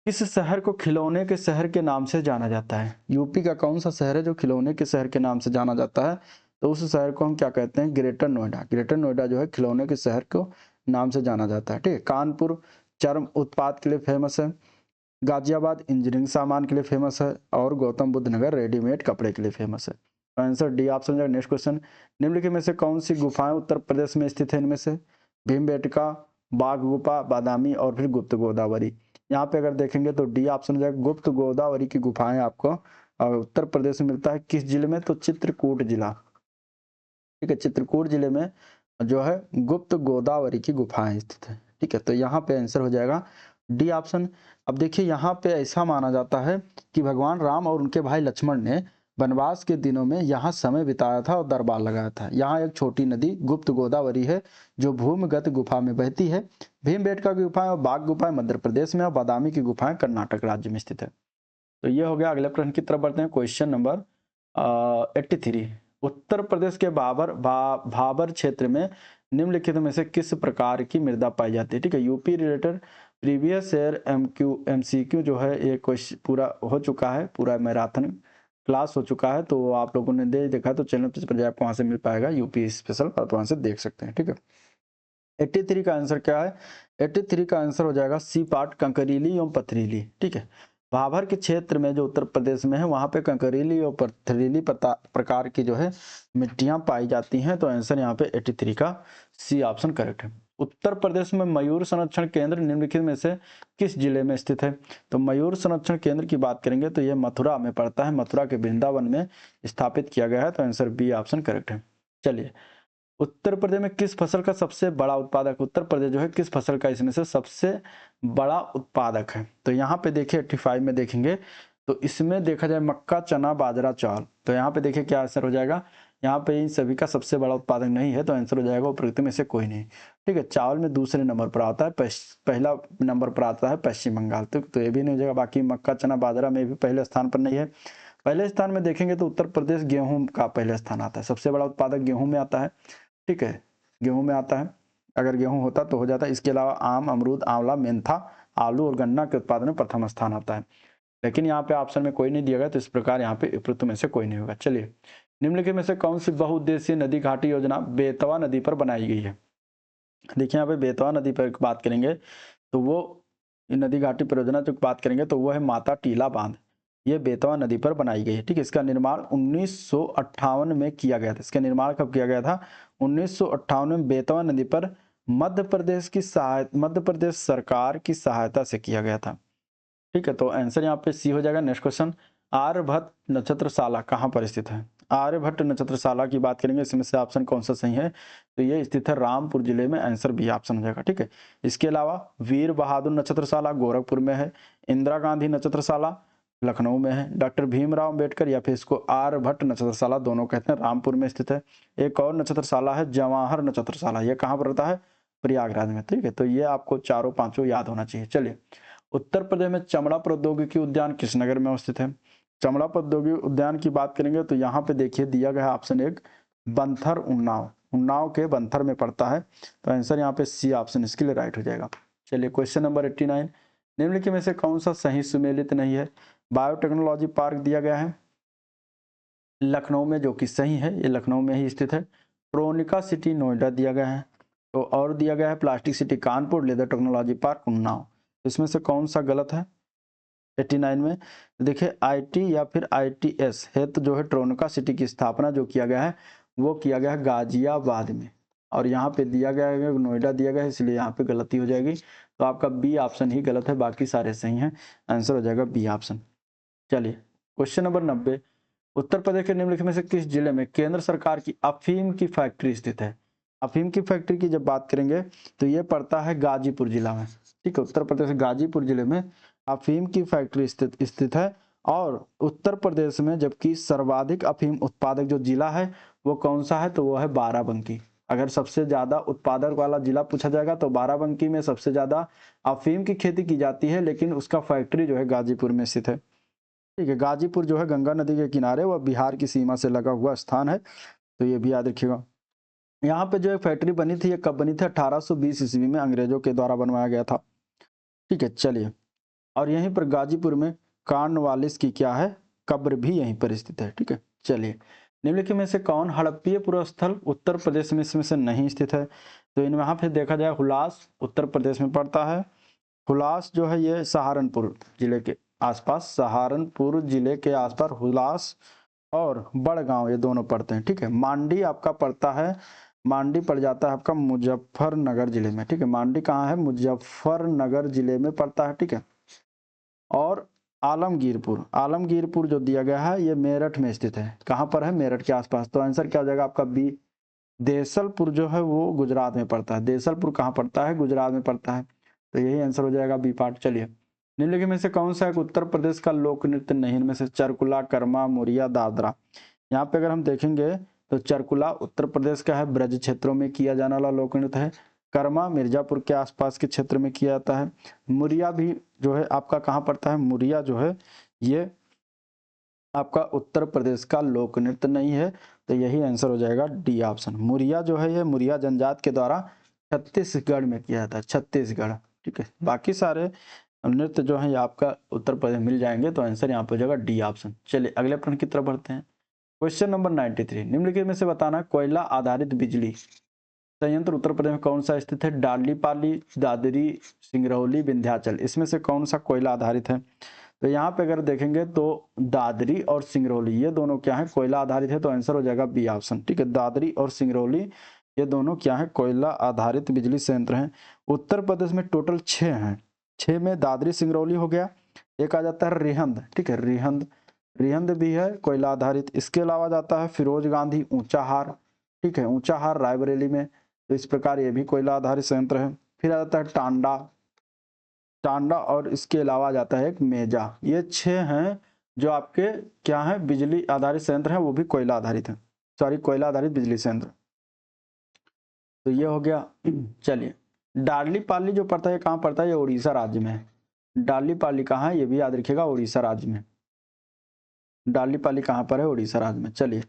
S1: किस शहर को खिलौने के शहर के नाम से जाना जाता है। यूपी का कौन सा शहर है जो खिलौने के शहर के नाम से जाना जाता है, तो उस शहर को हम क्या कहते हैं, ग्रेटर नोएडा। ग्रेटर नोएडा जो है खिलौने के शहर को नाम से जाना जाता है, ठीक है। कानपुर चर्म उत्पाद के लिए फेमस है, गाजियाबाद इंजीनियरिंग सामान के लिए फेमस है और गौतम बुद्ध नगर रेडीमेड कपड़े के लिए फेमस है। आंसर डी ऑप्शन जाएगा। नेक्स्ट क्वेश्चन, निम्नलिखित में से कौन सी गुफाएं उत्तर प्रदेश में स्थित है, इनमें से भीमबेटका, बाघ गुफा, बादामी और फिर गुप्त गोदावरी। यहाँ पे अगर देखेंगे तो डी ऑप्शन जाएगा। गुप्त गोदावरी की गुफाएं आपको उत्तर प्रदेश में मिलता है, किस जिले में, तो चित्रकूट जिला, ठीक है। चित्रकूट जिले में जो है गुप्त गोदावरी की गुफाएं स्थित है, ठीक है। तो यहाँ पे आंसर हो जाएगा डी ऑप्शन। अब देखिए यहाँ पे ऐसा माना जाता है कि भगवान राम और उनके भाई लक्ष्मण ने वनवास के दिनों में यहाँ समय बिताया था और दरबार लगाया था। यहाँ एक छोटी नदी गुप्त गोदावरी है जो भूमिगत गुफा में बहती है। भीमबेटका की गुफाएं और बाघ गुफाएं मध्य प्रदेश में और बादामी की गुफाएं कर्नाटक राज्य में स्थित है। तो ये हो गया। अगले प्रश्न की तरफ बढ़ते हैं। Question number 83। उत्तर प्रदेश के भाबर क्षेत्र में निम्नलिखित में से किस प्रकार की मृदा पाई जाती है? ठीक है, UP related previous year MCQ जो है ये क्वेश्चन पूरा हो चुका है, पूरा मैराथन क्लास हो चुका है। तो आप लोगों ने देखा तो चैनल पर जाए आपको वहां से मिल पाएगा यूपी स्पेशल, आप वहां से देख सकते हैं। ठीक है, 83 का आंसर क्या है? 83 का आंसर हो जाएगा सी पार्ट, कंकरीली एवं पथरीली। ठीक है, भाभर के क्षेत्र में जो उत्तर प्रदेश में है वहां पे कंकरीली और पथरीली प्रकार की जो है मिट्टियां पाई जाती हैं। तो आंसर यहाँ पे 83 का सी ऑप्शन करेक्ट है। उत्तर प्रदेश में मयूर संरक्षण केंद्र निम्नलिखित में से किस जिले में स्थित है? तो मयूर संरक्षण केंद्र की बात करेंगे तो यह मथुरा में पड़ता है, मथुरा के वृंदावन में स्थापित किया गया है। तो आंसर बी ऑप्शन करेक्ट है। चलिए, उत्तर प्रदेश में किस फसल का सबसे बड़ा उत्पादक? उत्तर प्रदेश जो है किस फसल का इसमें से सबसे बड़ा उत्पादक है? तो यहाँ पे देखिए 85 में देखेंगे तो इसमें देखा जाए मक्का, चना, बाजरा, चावल। तो यहाँ पे देखिए क्या आंसर हो जाएगा? यहाँ पे इन सभी का सबसे बड़ा उत्पादक नहीं है, तो आंसर हो जाएगा उपरोक्त में से कोई नहीं। ठीक है, चावल में दूसरे नंबर पर आता है, पहला नंबर पर आता है पश्चिम बंगाल। तो ये भी नहीं हो जाएगा। बाकी मक्का, चना, बाजरा में भी पहले स्थान पर नहीं है। पहले स्थान में देखेंगे तो उत्तर प्रदेश गेहूं का पहले स्थान आता है, सबसे बड़ा उत्पादक गेहूं में आता है। ठीक है, गेहूं में आता है, अगर गेहूं होता तो हो जाता। इसके अलावा आम, अमरूद, आंवला, मेंथा, आलू और गन्ना के उत्पादन में प्रथम स्थान आता है। लेकिन यहाँ पे ऑप्शन में कोई नहीं दिया गया, तो इस प्रकार यहाँ पे उपरोक्त में से कोई नहीं होगा। चलिए, निम्नलिखित में से कौन सी बहुउद्देशीय नदी घाटी योजना बेतवा नदी पर बनाई गई है? देखिए यहाँ पे बेतवा नदी पर बात करेंगे तो वो नदी घाटी परियोजना जो बात करेंगे तो वो है माता टीला बांध। ये बेतवा नदी पर बनाई गई है। ठीक है, इसका निर्माण 1958 में किया गया था। इसका निर्माण कब किया गया था? 1958 में बेतवा नदी पर मध्य प्रदेश सरकार की सहायता से किया गया था। ठीक है, तो आंसर यहाँ पे सी हो जाएगा। नेक्स्ट क्वेश्चन, आर्यभट्ट नक्षत्रशाला कहाँ पर स्थित है? आर्यभट्ट नक्षत्रशाला की बात करेंगे, इसमें से ऑप्शन कौन सा सही है? तो ये स्थित है रामपुर जिले में, आंसर बी ऑप्शन हो जाएगा। ठीक है, इसके अलावा वीर बहादुर नक्षत्रशाला गोरखपुर में है, इंदिरा गांधी नक्षत्रशाला लखनऊ में है, डॉक्टर भीमराव अम्बेडकर या फिर इसको आर्यभट्ट नक्षत्रशाला दोनों कहते हैं, रामपुर में स्थित है। एक और नक्षत्रशाला है जवाहर नक्षत्रशाला, यह कहाँ पर रहता है? प्रयागराज में। ठीक है, तो ये आपको चारों पांचों याद होना चाहिए। चलिए, उत्तर प्रदेश में चमड़ा प्रौद्योगिकी उद्यान किस नगर में अवस्थित है? चमड़ा प्रौद्योगिकी उद्यान की बात करेंगे तो यहाँ पे देखिए दिया गया है ऑप्शन 1 बंथर, उन्नाव के बंथर में पड़ता है। तो आंसर यहाँ पे सी ऑप्शन इसके लिए राइट हो जाएगा। चलिए, क्वेश्चन नंबर 89, निम्नलिखित में से कौन सा सही सुमेलित नहीं है? बायोटेक्नोलॉजी पार्क दिया गया है लखनऊ में, जो कि सही है, ये लखनऊ में ही स्थित है। ट्रोनिका सिटी नोएडा दिया गया है। तो और दिया गया है plastic city Kanpur, leather technology park Unnao. इसमें से कौन सा गलत है 89 में? देखिए आईटी या फिर आईटीएस है, तो जो है ट्रोनिका सिटी की स्थापना जो किया गया है वो किया गया है गाजियाबाद में, और यहाँ पे दिया गया है नोएडा दिया गया है, इसलिए यहाँ पे गलती हो जाएगी। तो आपका बी ऑप्शन ही गलत है, बाकी सारे सही हैं। आंसर हो जाएगा बी ऑप्शन। चलिए, क्वेश्चन नंबर 90, उत्तर प्रदेश के निम्नलिखित में से किस जिले में केंद्र सरकार की अफीम की फैक्ट्री स्थित है? अफीम की फैक्ट्री की जब बात करेंगे तो ये पड़ता है गाजीपुर जिला में। ठीक है, उत्तर प्रदेश गाजीपुर जिले में अफीम की फैक्ट्री स्थित है। और उत्तर प्रदेश में जबकि सर्वाधिक अफीम उत्पादक जो जिला है वो कौन सा है? तो वो है बाराबंकी। अगर सबसे ज्यादा उत्पादक वाला जिला पूछा जाएगा तो बाराबंकी में सबसे ज्यादा अफीम की खेती की जाती है, लेकिन उसका फैक्ट्री जो है गाजीपुर में स्थित है। ठीक है, गाजीपुर जो है गंगा नदी के किनारे, वह बिहार की सीमा से लगा हुआ स्थान है, तो ये भी याद रखिएगा। यहाँ पे जो एक फैक्ट्री बनी थी, ये कब बनी थी? 1820 ईस्वी में अंग्रेजों के द्वारा बनवाया गया था। ठीक है, चलिए, और यहीं पर गाजीपुर में कॉर्नवालिस की क्या है? कब्र भी यहीं पर स्थित है। ठीक है, चलिए, निम्नलिखित में से कौन हड़प्पीय पुरस्थल उत्तर प्रदेश में इसमें से नहीं स्थित है? तो इन वहां पे देखा जाए हुलास उत्तर प्रदेश में पड़ता है। हुलास जो है ये सहारनपुर जिले के आसपास, सहारनपुर जिले के आसपास हुलास और बड़गांव ये दोनों पड़ते हैं। ठीक है, मांडी आपका पड़ता है, मांडी पड़ जाता है आपका मुजफ्फरनगर जिले में। ठीक है, मांडी कहाँ है? मुजफ्फरनगर जिले में पड़ता है। ठीक है, और आलमगीरपुर जो दिया गया है ये मेरठ में स्थित है। कहाँ पर है? मेरठ के आसपास। तो आंसर क्या हो जाएगा आपका बी। देसलपुर जो है वो गुजरात में पड़ता है। देसलपुर कहाँ पड़ता है? गुजरात में पड़ता है। तो यही आंसर हो जाएगा बी पार्ट। चलिए, निम्नलिखित में से कौन सा एक उत्तर प्रदेश का लोक नृत्य नहीं? इनमें से चरकुला, कर्मा, मुरिया, दादरा। यहाँ पे अगर हम देखेंगे तो चरकुला उत्तर प्रदेश का है, ब्रज क्षेत्रों में किया जाने वाला लोक नृत्य है। कर्मा मिर्जापुर के आसपास के क्षेत्र में किया जाता है। मुरिया भी जो है आपका कहाँ पड़ता है? मुरिया जो है ये आपका उत्तर प्रदेश का लोक नृत्य नहीं है, तो यही आंसर हो जाएगा डी ऑप्शन। मुरिया जो है ये मुरिया जनजाति के द्वारा छत्तीसगढ़ में किया जाता है, छत्तीसगढ़। ठीक है, बाकी सारे नृत्य जो है ये आपका उत्तर प्रदेश मिल जाएंगे, तो आंसर यहाँ पे हो जाएगा डी ऑप्शन। चलिए अगले प्रश्न की तरफ बढ़ते हैं। क्वेश्चन नंबर 93, निम्नलिखित में से बताना कोयला आधारित बिजली संयंत्र उत्तर प्रदेश में कौन सा स्थित है? डालीपाली, दादरी, सिंगरौली, विंध्याचल। इसमें से कौन सा कोयला आधारित है? तो यहाँ पे अगर देखेंगे तो दादरी और सिंगरौली ये दोनों क्या है? कोयला आधारित है, तो आंसर हो जाएगा बी ऑप्शन। ठीक है, दादरी और सिंगरौली ये दोनों क्या है? कोयला आधारित बिजली संयंत्र हैं। उत्तर प्रदेश में टोटल 6 हैं, 6 में दादरी सिंगरौली हो गया, एक आ जाता है रिहंद। ठीक है, रिहंद, रिहंद भी है कोयला आधारित। इसके अलावा जाता है फिरोज गांधी ऊंचाहार। ठीक है, ऊंचाहार रायबरेली में, तो इस प्रकार ये भी कोयला आधारित संयंत्र है। फिर आ जाता है टांडा, टांडा और इसके अलावा जाता है एक मेजा। ये 6 हैं जो आपके क्या है? बिजली आधारित संयंत्र है, वो भी कोयला आधारित है, सॉरी कोयला आधारित बिजली संयंत्र। तो ये हो गया। चलिए डार्लीपाली जो पड़ता है कहाँ पड़ता है? ये उड़ीसा राज्य में है। डार्लीपाली कहाँ है? ये भी याद रखिएगा, उड़ीसा राज्य में। डार्लीपाली कहाँ पर है? उड़ीसा राज्य में। चलिए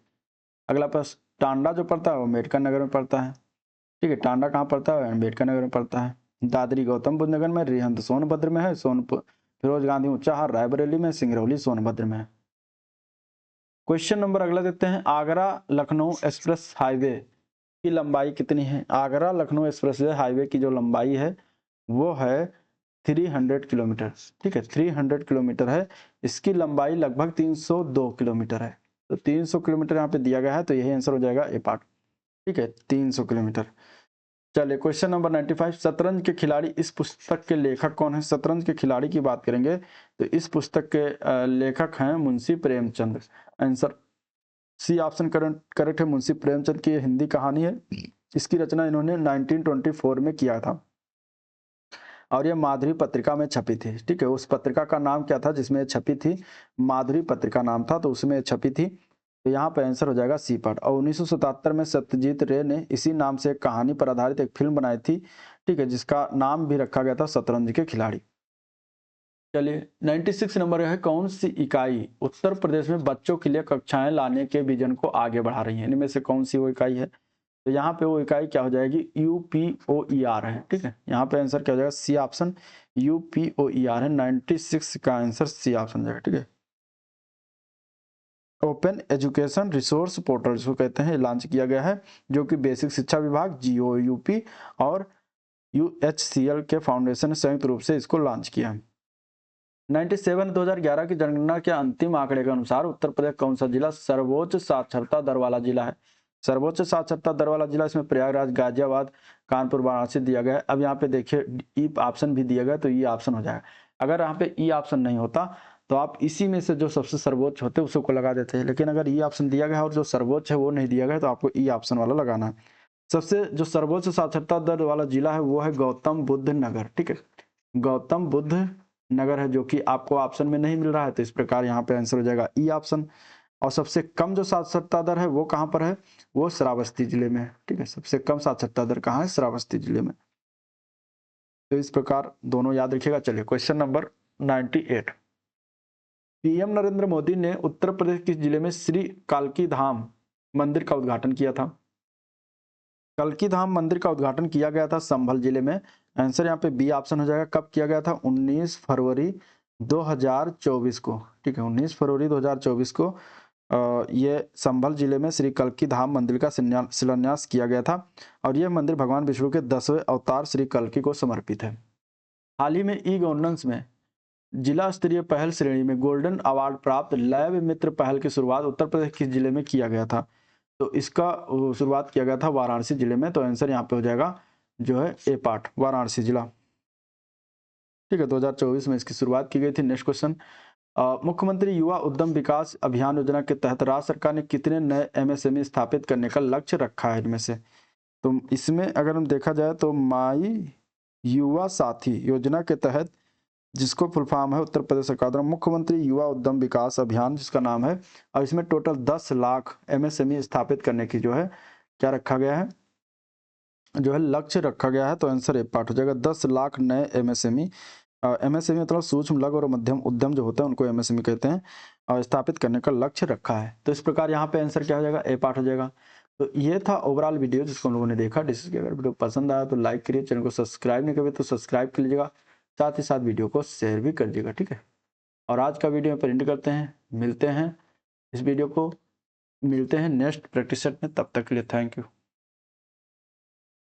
S1: अगला प्रश्न, टांडा जो पड़ता है वो अम्बेडकर नगर में पड़ता है। ठीक है, टांडा कहाँ पड़ता है? अम्बेडकर नगर में पड़ता है। दादरी गौतम बुद्ध नगर में, रिहंद सोनभद्र में है, फिरोज गांधी ऊंचाहार रायबरेली में, सिंगरौली सोनभद्र में है। क्वेश्चन नंबर अगला देते हैं, आगरा लखनऊ एक्सप्रेस हाईवे की लंबाई कितनी है? आगरा लखनऊ एक्सप्रेस हाईवे की जो लंबाई है वो है 300 किलोमीटर। ठीक है, 300 किलोमीटर है। इसकी लंबाई लगभग 302 किलोमीटर है, तो 300 किलोमीटर यहाँ पे दिया गया है, तो यही आंसर हो जाएगा ए पार्ट। ठीक है, 300 किलोमीटर। चलिए क्वेश्चन नंबर 95, शतरंज के खिलाड़ी इस पुस्तक के लेखक कौन है? शतरंज के खिलाड़ी की बात करेंगे तो इस पुस्तक के लेखक हैं Munshi Premchand. Answer C option correct है, मुंशी प्रेमचंद की हिंदी कहानी है। इसकी रचना इन्होंने 1924 में किया था और ये माधुरी पत्रिका में छपी थी। ठीक है, उस पत्रिका का नाम क्या था जिसमें छपी थी? माधुरी पत्रिका नाम था, तो उसमें छपी थी। तो यहाँ पे आंसर हो जाएगा सी पार्ट। और 1977 में सत्यजीत रे ने इसी नाम से एक कहानी पर आधारित एक फिल्म बनाई थी। ठीक है, जिसका नाम भी रखा गया था शतरंज के खिलाड़ी। चलिए 96 नंबर है, कौन सी इकाई उत्तर प्रदेश में बच्चों के लिए कक्षाएं लाने के विजन को आगे बढ़ा रही है? इनमें से कौन सी वो इकाई है? तो यहाँ पे वो इकाई क्या हो जाएगी? UPOER है। ठीक है, यहाँ पे आंसर क्या हो जाएगा? सी ऑप्शन, UPOER है। 96 का आंसर सी ऑप्शन हो जाएगा। ठीक है, ओपन एजुकेशन रिसोर्स पोर्टल जिसको कहते हैं, लॉन्च किया गया है, जो कि बेसिक शिक्षा विभाग GOUP और UHCL के फाउंडेशन ने संयुक्त रूप से इसको लॉन्च किया है। 97 2011 की जनगणना के अंतिम आंकड़े के अनुसार उत्तर प्रदेश कौन सा जिला सर्वोच्च साक्षरता दर वाला जिला है? सर्वोच्च साक्षरता दर वाला जिला इसमें प्रयागराज, गाजियाबाद, कानपुर, वाराणसी दिया गया है। अब यहाँ पे देखिए ई ऑप्शन भी दिया गया, तो ई ऑप्शन हो जाएगा। अगर यहाँ पे ई ऑप्शन नहीं होता तो आप इसी में से जो सबसे सर्वोच्च होते उसको लगा देते हैं, लेकिन अगर ई ऑप्शन दिया गया है और जो सर्वोच्च है वो नहीं दिया गया है, तो आपको ई ऑप्शन वाला लगाना है। सबसे जो सर्वोच्च साक्षरता दर वाला जिला है वो है गौतम बुद्ध नगर। ठीक है, गौतम बुद्ध नगर है, जो कि आपको ऑप्शन में नहीं मिल रहा है, तो इस प्रकार यहाँ पे आंसर हो जाएगा ई ऑप्शन। और सबसे कम जो साक्षरता दर है वो कहाँ पर है? वो श्रावस्ती जिले में है। ठीक है, सबसे कम साक्षरता दर कहाँ है? श्रावस्ती जिले में। तो इस प्रकार दोनों याद रखिएगा। चलिए question number 98, PM Narendra Modi ने उत्तर प्रदेश किस जिले में श्री कालकी धाम मंदिर का उद्घाटन किया था? कल्की धाम मंदिर का उद्घाटन किया गया था संभल जिले में। आंसर यहाँ पे बी ऑप्शन हो जाएगा। कब किया गया था? 19 फरवरी 2024 को। ठीक है, 19 फरवरी 2024 को ये संभल जिले में श्री कल्की धाम मंदिर का शिलान्यास किया गया था और यह मंदिर भगवान विष्णु के 10वें अवतार श्री कल्की को समर्पित है। हाल ही में ई गवर्नेंस में जिला स्तरीय पहल श्रेणी में गोल्डन अवार्ड प्राप्त लैब मित्र पहल की शुरुआत उत्तर प्रदेश किस जिले में किया गया था? तो इसका शुरुआत किया गया था वाराणसी जिले में, तो आंसर यहाँ पे हो जाएगा जो है ए पार्ट, वाराणसी जिला। ठीक है, 2024 में इसकी शुरुआत की गई थी। नेक्स्ट क्वेश्चन, मुख्यमंत्री युवा उद्यम विकास अभियान योजना के तहत राज्य सरकार ने कितने नए MSME स्थापित करने का लक्ष्य रखा है? इनमें से तो इसमें अगर हम देखा जाए तो माई युवा साथी योजना के तहत जिसको फुल फॉर्म है उत्तर प्रदेश सरकार द्वारा मुख्यमंत्री युवा उद्यम विकास अभियान जिसका नाम है, और इसमें टोटल 10 लाख एमएसएमई स्थापित करने की जो है क्या रखा गया है, जो है लक्ष्य रखा गया है। तो आंसर ए पार्ट हो जाएगा 10 लाख नए एमएसएमई। एमएसएमई मतलब सूक्ष्म लघु और मध्यम उद्यम जो होता है उनको एमएसएमई कहते हैं, और स्थापित करने का लक्ष्य रखा है। तो इस प्रकार यहाँ पे आंसर क्या हो जाएगा, ए पार्ट हो जाएगा। तो ये था ओवरऑल वीडियो जिसको हम लोगों ने देखा डिस्कस किया। अगर वीडियो पसंद आया तो लाइक करिए, चैनल को सब्सक्राइब नहीं करिए तो सब्सक्राइब कर लीजिएगा, साथ ही साथ वीडियो को शेयर भी कर दीजिएगा, ठीक है। और आज का वीडियो पर एंड करते हैं, मिलते हैं इस वीडियो को मिलते हैं नेक्स्ट प्रैक्टिस सेट में, तब तक के लिए थैंक यू।